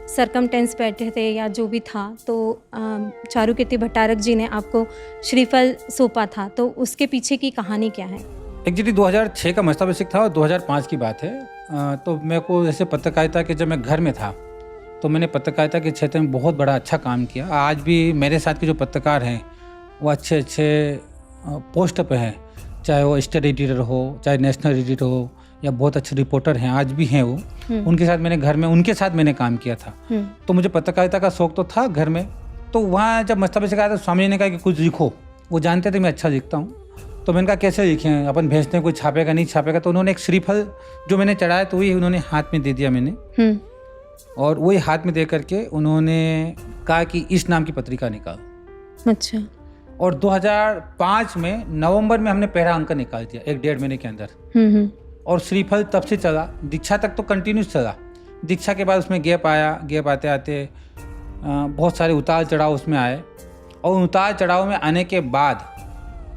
सरकमटेंस बैठे थे या जो भी था तो चारुकीर्ति भट्टारक जी ने आपको श्रीफल सौंपा था, तो उसके पीछे की कहानी क्या है? एक्चुअली 2006 का मस्ताभिषेक था और 2005 की बात है। तो मेरे को जैसे पत्रकारिता के जब मैं घर में था तो मैंने पत्रकारिता के क्षेत्र में बहुत बड़ा अच्छा काम किया। आज भी मेरे साथ के जो पत्रकार हैं वो अच्छे अच्छे पोस्ट पे हैं, चाहे वो स्टेट एडिटर हो, चाहे नेशनल एडिटर हो, या बहुत अच्छे रिपोर्टर हैं, आज भी हैं वो। उनके साथ मैंने घर में उनके साथ मैंने काम किया था। तो मुझे पत्रकारिता का शौक तो था घर में। तो वहाँ जब मस्ताभिषेक आया तो स्वामी जी ने कहा कि कुछ लिखो, वो जानते थे मैं अच्छा लिखता हूँ। तो मैंने कहा कैसे लिखें, अपन भेजते हैं, कोई छापेगा नहीं छापेगा। तो उन्होंने एक श्रीफल जो मैंने चढ़ाया तो वही उन्होंने हाथ में दे दिया मैंने, और वही हाथ में दे करके उन्होंने कहा कि इस नाम की पत्रिका निकालो। अच्छा। और 2005 में नवंबर में हमने पहला अंक निकाल दिया 1-1.5 महीने के अंदर। और श्रीफल तब से चला, दीक्षा तक तो कंटिन्यूस चला। दीक्षा के बाद उसमें गैप आया, गैप आते आते बहुत सारे उतार चढ़ाव उसमें आए, और उन उतार चढ़ाव में आने के बाद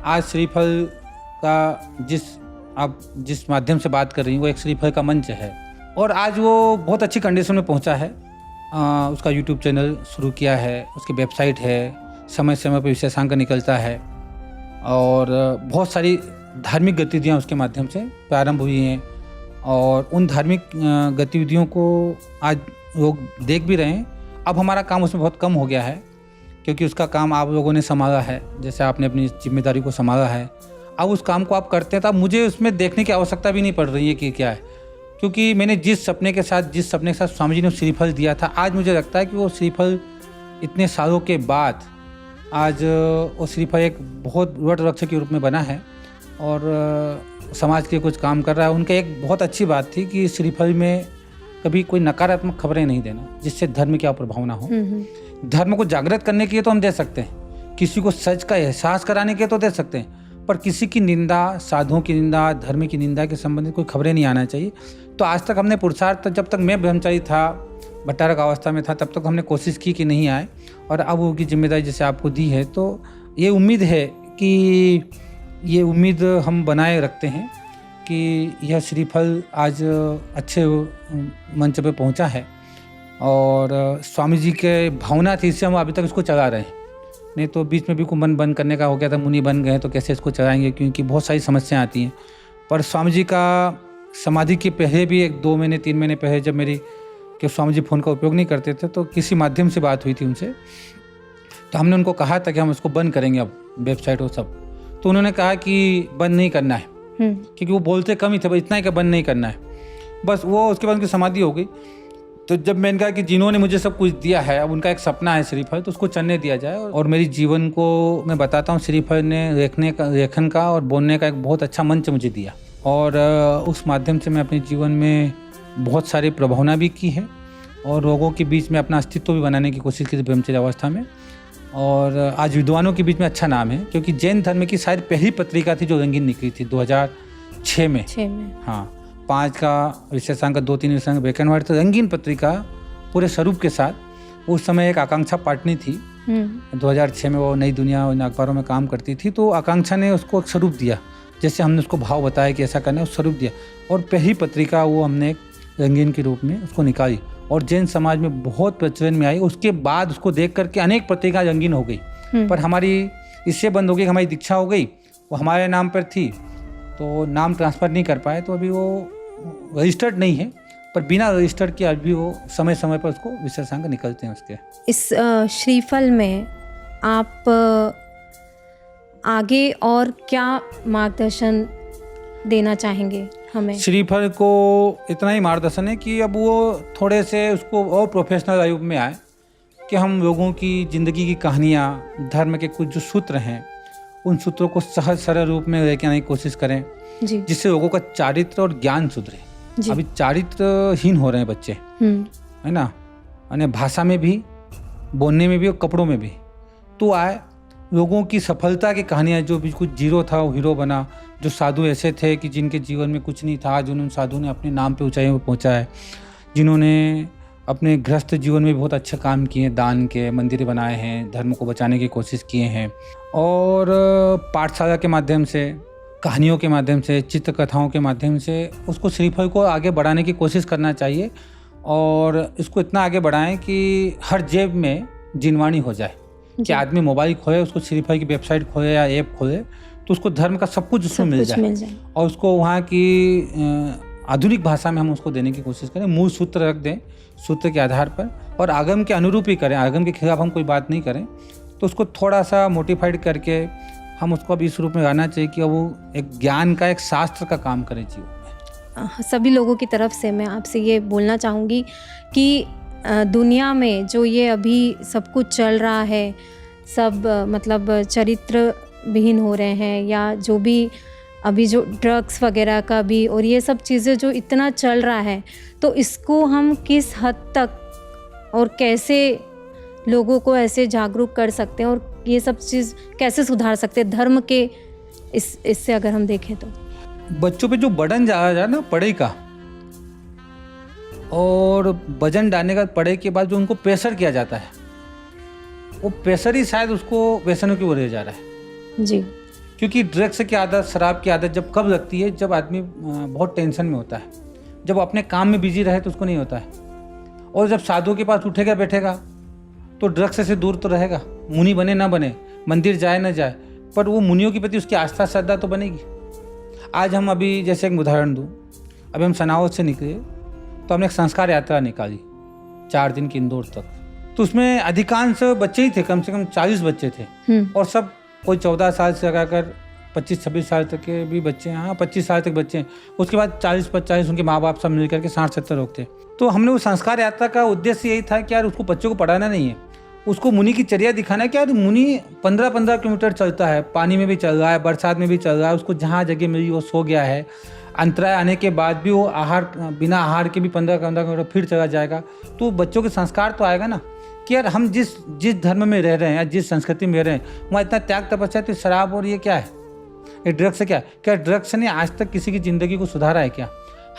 आज श्रीफल का आप जिस माध्यम से बात कर रही हैं वो एक श्रीफल का मंच है, और आज वो बहुत अच्छी कंडीशन में पहुंचा है। उसका यूट्यूब चैनल शुरू किया है, उसकी वेबसाइट है, समय समय पर विशेषांक निकलता है, और बहुत सारी धार्मिक गतिविधियाँ उसके माध्यम से प्रारंभ हुई हैं। और उन धार्मिक गतिविधियों को आज लोग देख भी रहे हैं। अब हमारा काम उसमें बहुत कम हो गया है क्योंकि उसका काम आप लोगों ने संभाला है, जैसे आपने अपनी जिम्मेदारी को संभाला है। अब उस काम को आप करते हैं तो अब मुझे उसमें देखने की आवश्यकता भी नहीं पड़ रही है कि क्या है, क्योंकि मैंने जिस सपने के साथ स्वामी जी ने श्रीफल दिया था, आज मुझे लगता है कि वो श्रीफल इतने सालों के बाद आज वो श्रीफल एक बहुत वट वृक्ष के रूप में बना है और समाज के कुछ काम कर रहा है। उनका एक बहुत अच्छी बात थी कि श्रीफल में कभी कोई नकारात्मक खबरें नहीं देना जिससे धर्म की प्रभावना हो। धर्म को जागृत करने के लिए तो हम दे सकते हैं, किसी को सच का एहसास कराने के तो दे सकते हैं, पर किसी की निंदा, साधुओं की निंदा, धर्म की निंदा के संबंधित कोई खबरें नहीं आना चाहिए। तो आज तक हमने पुरुषार्थ, जब तक मैं ब्रह्मचारी था, भट्टारक अवस्था में था, तब तक हमने कोशिश की कि नहीं आए, और अब उनकी जिम्मेदारी जैसे आपको दी है तो ये उम्मीद है कि ये उम्मीद हम बनाए रखते हैं कि यह श्रीफल आज अच्छे मंच पे पहुंचा है, और स्वामी जी के भावना थी इससे हम अभी तक इसको चला रहे हैं। नहीं तो बीच में भी कोई मन बंद करने का हो गया था, मुनि बन गए तो कैसे इसको चलाएंगे, क्योंकि बहुत सारी समस्याएं आती हैं। पर स्वामी जी का समाधि के पहले भी 1-2 महीने 3 महीने पहले जब मेरी कि स्वामी जी फ़ोन का उपयोग नहीं करते थे तो किसी माध्यम से बात हुई थी उनसे, तो हमने उनको कहा था कि हम इसको बंद करेंगे अब वेबसाइट और सब। तो उन्होंने कहा कि बंद नहीं करना है, क्योंकि वो बोलते कम ही थे, बस इतना ही कि बंद नहीं करना है बस। वो उसके बाद उनकी समाधि हो गई। तो जब मैंने कहा कि जिन्होंने मुझे सब कुछ दिया है, अब उनका एक सपना है श्रीफल, तो उसको चलने दिया जाए। और मेरी जीवन को मैं बताता हूँ, श्रीफल ने लेखन का और बोलने का एक बहुत अच्छा मंच मुझे दिया, और उस माध्यम से मैं अपने जीवन में बहुत सारी प्रभावना भी की है और लोगों के बीच में अपना अस्तित्व भी बनाने की कोशिश की थी ब्रह्मचर्य अवस्था में। और आज विद्वानों के बीच में अच्छा नाम है, क्योंकि जैन धर्म की शायद पहली पत्रिका थी जो रंगीन निकली थी 2006 में। हाँ, 5 का विशेषांक, 2-3 विशेषांक ब्लैक एंड व्हाइट, तो रंगीन पत्रिका पूरे स्वरूप के साथ। उस समय एक आकांक्षा पाटनी थी, 2006 में वो नई दुनिया अखबारों में काम करती थी, तो आकांक्षा ने उसको एक स्वरूप दिया, जैसे हमने उसको भाव बताया कि ऐसा करना है, उस स्वरूप दिया। और पहली पत्रिका वो हमने एक रंगीन के रूप में उसको निकाली और जैन समाज में बहुत प्रचलन में आई। उसके बाद उसको देख करके अनेक पत्रिका रंगीन हो गई, पर हमारी इससे बंद हो गई, हमारी दीक्षा हो गई, वो हमारे नाम पर थी तो नाम ट्रांसफ़र नहीं कर पाए, तो अभी वो रजिस्टर्ड नहीं है। पर बिना रजिस्टर के आज भी वो समय समय पर उसको विशेषांक निकलते हैं उसके। इस श्रीफल में आप आगे और क्या मार्गदर्शन देना चाहेंगे हमें? श्रीफल को इतना ही मार्गदर्शन है कि अब वो थोड़े से उसको और प्रोफेशनल आयु में आए कि हम लोगों की ज़िंदगी की कहानियाँ, धर्म के कुछ जो सूत्र हैं उन सूत्रों को सहज सरल रूप में लेके आने की कोशिश करें जी। जिससे लोगों का चारित्र और ज्ञान सुधरे। अभी चारित्रहीन हो रहे हैं बच्चे, है ना, यानी भाषा में भी, बोलने में भी और कपड़ों में भी। तो आए लोगों की सफलता की कहानियाँ, जो भी कुछ जीरो था वो हीरो बना, जो साधु ऐसे थे कि जिनके जीवन में कुछ नहीं था, आज उन साधु ने अपने नाम पे ऊंचाइयों पर पहुँचा है, जिन्होंने अपने गृहस्थ जीवन में बहुत अच्छे काम किए, दान के, मंदिर बनाए हैं, धर्म को बचाने की कोशिश किए हैं। और पाठशाला के माध्यम से, कहानियों के माध्यम से, चित्रकथाओं के माध्यम से उसको श्रीफल को आगे बढ़ाने की कोशिश करना चाहिए। और इसको इतना आगे बढ़ाएं कि हर जेब में जिनवाणी हो जाए कि आदमी मोबाइल खोले, उसको श्रीफल की वेबसाइट खोले या ऐप खोले तो उसको धर्म का सब कुछ उसको मिल जाए और उसको वहाँ की आधुनिक भाषा में हम उसको देने की कोशिश करें। मूल सूत्र रख दें, सूत्र के आधार पर, और आगम के अनुरूप ही करें, आगम के खिलाफ हम कोई बात नहीं करें। तो उसको थोड़ा सा मोटिफाइड करके हम उसको अब इस रूप में लाना चाहिए कि वो एक ज्ञान का, एक शास्त्र का काम करें जीवन में। सभी लोगों की तरफ से मैं आपसे ये बोलना चाहूँगी कि दुनिया में जो ये अभी सब कुछ चल रहा है, सब मतलब चरित्र विहीन हो रहे हैं, या जो भी अभी जो ड्रग्स वगैरह का भी, और ये सब चीज़ें जो इतना चल रहा है, तो इसको हम किस हद तक और कैसे लोगों को ऐसे जागरूक कर सकते हैं और ये सब चीज़ कैसे सुधार सकते हैं धर्म के इससे अगर हम देखें तो? बच्चों पे जो बर्डन जा रहा है ना पढ़ाई का, और वजन डालने का पढ़ाई के बाद जो उनको प्रेशर किया जाता है, वो प्रेशर ही शायद उसको व्यसनों की ओर ले जा रहा है जी। क्योंकि ड्रग्स की आदत, शराब की आदत जब कब लगती है? जब आदमी बहुत टेंशन में होता है, जब अपने काम में बिजी रहे तो उसको नहीं होता है, और जब साधु के पास उठेगा बैठेगा तो ड्रग्स से दूर तो रहेगा। मुनि बने ना बने, मंदिर जाए ना जाए, पर वो मुनियों के प्रति उसकी आस्था श्रद्धा तो बनेगी। आज हम अभी जैसे एक उदाहरण दूँ, अभी हम सनावत से निकले तो हमने एक संस्कार यात्रा निकाली 4 दिन की इंदौर तक। तो उसमें अधिकांश बच्चे ही थे, कम से कम 40 बच्चे थे, और सब कोई 14 साल से लगाकर 25-26 साल तक के भी बच्चे हैं, हाँ 25 साल तक बच्चे हैं, उसके बाद 40-45 उनके माँ बाप सब मिल करके 60-70 लोग थे। तो हमने उस संस्कार यात्रा का उद्देश्य यही था कि यार उसको बच्चों को पढ़ाना नहीं है, उसको मुनि की चर्या दिखाना है कि यार मुनि 15-15 किलोमीटर चलता है, पानी में भी चल रहा है, बरसात में भी चल रहा है, उसको जहाँ जगह मिली वो सो गया है, अंतराय आने के बाद भी वो बिना आहार के भी 15-15 किलोमीटर फिर चला जाएगा। तो बच्चों के संस्कार तो आएगा ना कि यार हम जिस धर्म में रह रहे हैं या जिस संस्कृति में रह रहे हैं वहाँ इतना त्याग तपस्या, तो शराब और ये क्या है, ये ड्रग्स से क्या ड्रग्स ने आज तक किसी की ज़िंदगी को सुधारा है क्या?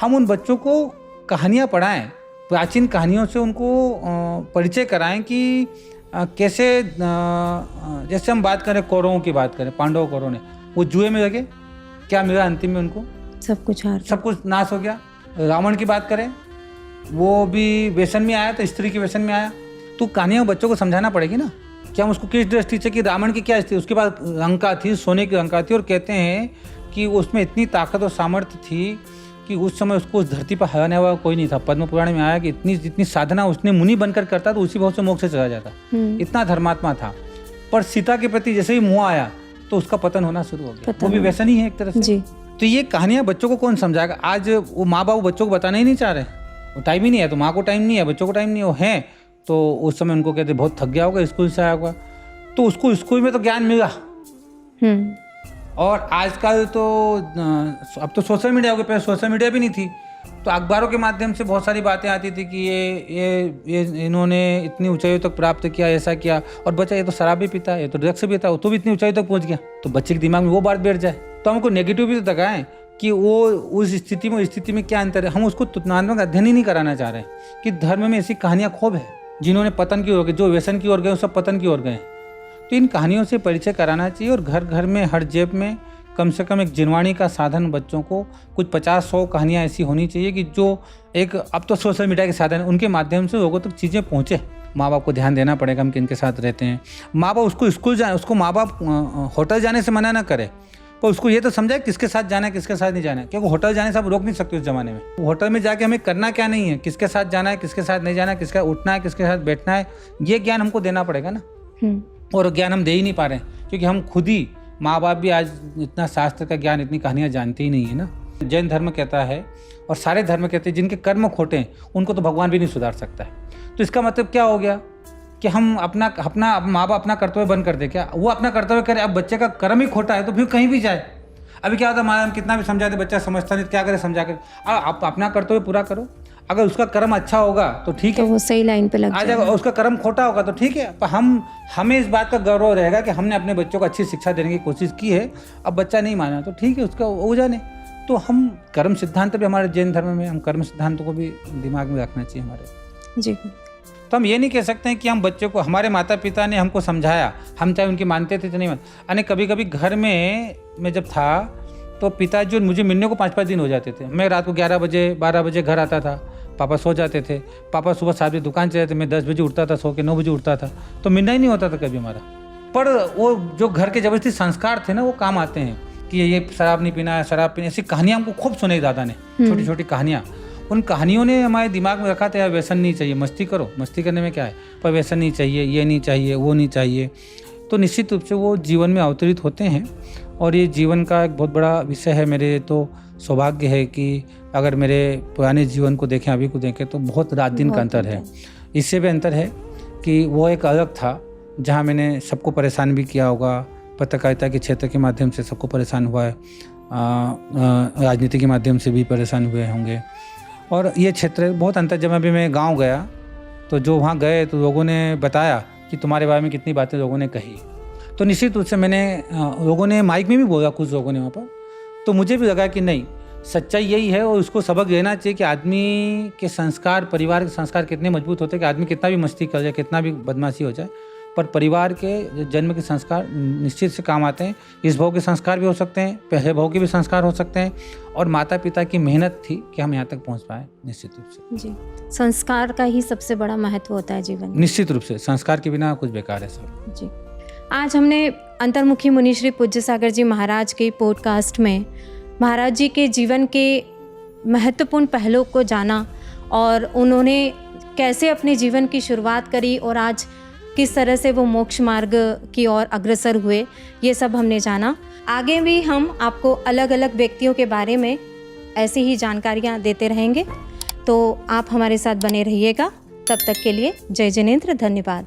हम उन बच्चों को कहानियाँ पढ़ाएं, प्राचीन कहानियों से उनको परिचय कराएं कि कैसे, जैसे हम बात करें कौरवों की बात करें, पांडव कौरवों ने वो जुए में लगे, क्या मिला अंतिम में? उनको सब कुछ नाश हो गया। रावण की बात करें, वो भी व्यसन में आया, तो स्त्री के व्यसन में आया। तो कहानियाँ बच्चों को समझाना पड़ेगी ना कि हम उसको किस दृष्टि से, कि रावण की क्या स्थिति, उसके पास लंका थी, सोने की लंका थी, और कहते हैं कि उसमें इतनी ताकत और सामर्थ्य थी कि उस समय उसको उस धरती पर हराने वाला कोई नहीं था। पद्म पुराण में आया कि जितनी साधना उसने मुनि बनकर करता तो उसी बहुत से मोक्ष से चला जाता, इतना धर्मात्मा था। पर सीता के प्रति जैसे ही मोह आया तो उसका पतन होना शुरू हो गया, वो भी वैसा नहीं है एक तरह से जी। तो ये कहानियाँ बच्चों को कौन समझाएगा? आज वो माँ बाप बच्चों को बताना ही नहीं चाह रहे, वो टाइम ही नहीं है, तो माँ को टाइम नहीं है, बच्चों को टाइम नहीं है, तो उस समय उनको कहते बहुत थक गया होगा, स्कूल से आया होगा, तो उसको स्कूल में तो ज्ञान मिला। और आजकल तो अब तो सोशल मीडिया हो गया, पहले सोशल मीडिया भी नहीं थी, तो अखबारों के माध्यम से बहुत सारी बातें आती थी कि ये इन्होंने इतनी ऊंचाइयों तक प्राप्त किया, ऐसा किया, और बच्चा ये तो शराब भी पीता है, ये तो ड्रग्स भी पीता है, तो भी इतनी ऊंचाई तक पहुंच गया, तो बच्चे के दिमाग में वो बात बैठ जाए। तो हमको नेगेटिव भी तो दिखाएं कि वो उस स्थिति में क्या अंतर है। हम उसको तुलनात्मक अध्ययन ही नहीं कराना चाह रहे कि धर्म में ऐसी कहानियाँ खूब है, जिन्होंने पतन की ओर गए, जो व्यसन की ओर गए, सब पतन की ओर गए। तो इन कहानियों से परिचय कराना चाहिए, और घर घर में, हर जेब में कम से कम एक जिनवाणी का साधन बच्चों को, कुछ 50-100 कहानियाँ ऐसी होनी चाहिए कि जो एक, अब तो सोशल मीडिया के साधन, उनके माध्यम से लोगों तक चीज़ें पहुँचे। माँ बाप को ध्यान देना पड़ेगा हम किन के साथ रहते हैं। माँ बाप उसको स्कूल जाए, उसको माँ बाप होटल जाने से मना ना करे, पर उसको ये तो समझा किसके साथ जाना है किसके साथ नहीं जाना है, क्योंकि होटल जाने से आप रोक नहीं सकते उस ज़माने में। होटल में जाके हमें करना क्या नहीं है, किसके साथ जाना है किसके साथ नहीं जाना है, किसका उठना है किसके साथ बैठना है, ये ज्ञान हमको देना पड़ेगा ना। और ज्ञान हम दे ही नहीं पा रहे हैं, क्योंकि हम खुद ही माँ बाप भी आज इतना शास्त्र का ज्ञान, इतनी कहानियाँ जानते ही नहीं है ना। जैन धर्म कहता है और सारे धर्म कहते हैं जिनके कर्म खोटे हैं उनको तो भगवान भी नहीं सुधार सकता है। तो इसका मतलब क्या हो गया कि हम अपना माँ बाप अपना कर्तव्य बंद कर दे क्या? वो अपना कर्तव्य करे, अब बच्चे का कर्म ही खोटा है तो फिर कहीं भी जाए। अभी क्या होता है, माँ कितना भी समझाते बच्चा समझता नहीं, क्या करे समझा कर, आप अपना कर्तव्य पूरा करो। अगर उसका कर्म अच्छा होगा तो ठीक है, तो वो सही लाइन पे लग आ जाएगा। उसका कर्म खोटा होगा तो ठीक है, पर हमें इस बात का गर्व रहेगा कि हमने अपने बच्चों को अच्छी शिक्षा देने की कोशिश की है। अब बच्चा नहीं माना तो ठीक है, उसका हो जाने। तो हम कर्म सिद्धांत भी हमारे जैन धर्म में, हम कर्म सिद्धांतों को भी दिमाग में रखना चाहिए हमारे जी। तो हम ये नहीं कह सकते हैं कि हम बच्चों को, हमारे माता पिता ने हमको समझाया, हम चाहे उनकी मानते थे तो नहीं मानते। यानी कभी कभी घर में मैं जब था तो पिताजी मुझे मिलने को 5-5 दिन हो जाते थे। मैं रात को 11 बजे 12 बजे घर आता था, पापा सो जाते थे। पापा सुबह 7 बजे दुकान चले जाते, मैं 10 बजे उठता था, सो के 9 बजे उठता था, तो मिलना ही नहीं होता था कभी हमारा। पर वो जो घर के जबरदस्ती संस्कार थे ना, वो काम आते हैं कि ये शराब नहीं पीना है, शराब पीना, ऐसी कहानियाँ हमको खूब सुनाई दादा ने, छोटी छोटी कहानियाँ। उन कहानियों ने हमारे दिमाग में रखा था यार व्यसन नहीं चाहिए, मस्ती करो, मस्ती करने में क्या है, पर व्यसन नहीं चाहिए, ये नहीं चाहिए, वो नहीं चाहिए। तो निश्चित रूप से वो जीवन में अवतरित होते हैं और ये जीवन का एक बहुत बड़ा विषय है। मेरे तो सौभाग्य है कि अगर मेरे पुराने जीवन को देखें, अभी को देखें, तो बहुत रात दिन का अंतर है। इससे भी अंतर है कि वो एक अलग था जहाँ मैंने सबको परेशान भी किया होगा, पत्रकारिता के क्षेत्र के माध्यम से सबको परेशान हुआ है, राजनीति के माध्यम से भी परेशान हुए होंगे। और ये क्षेत्र बहुत अंतर। जब अभी मैं गांव गया तो जो वहाँ गए तो लोगों ने बताया कि तुम्हारे बारे में कितनी बातें लोगों ने कही। तो निश्चित रूप से मैंने, लोगों ने माइक में भी बोला कुछ लोगों ने वहाँ पर, तो मुझे भी लगा कि नहीं, सच्चाई यही है और उसको सबक लेना चाहिए कि आदमी के संस्कार, परिवार के संस्कार कितने मजबूत होते हैं कि आदमी कितना भी मस्ती कर जाए, कितना भी बदमाशी हो जाए, पर परिवार के जन्म के संस्कार निश्चित से काम आते हैं। इस भाव के संस्कार भी हो सकते हैं, पहले भाव के भी संस्कार हो सकते हैं, और माता पिता की मेहनत थी कि हम यहाँ तक पहुँच पाए। निश्चित रूप से जी, संस्कार का ही सबसे बड़ा महत्व होता है जीवन में। निश्चित रूप से संस्कार के बिना कुछ बेकार है सब। जी, आज हमने अंतर्मुखी मुनि श्री पूज्य सागर जी महाराज के पॉडकास्ट में महाराज जी के जीवन के महत्वपूर्ण पहलुओं को जाना और उन्होंने कैसे अपने जीवन की शुरुआत करी और आज किस तरह से वो मोक्ष मार्ग की ओर अग्रसर हुए, ये सब हमने जाना। आगे भी हम आपको अलग अलग व्यक्तियों के बारे में ऐसी ही जानकारियाँ देते रहेंगे, तो आप हमारे साथ बने रहिएगा। तब तक के लिए जय जिनेंद्र, धन्यवाद।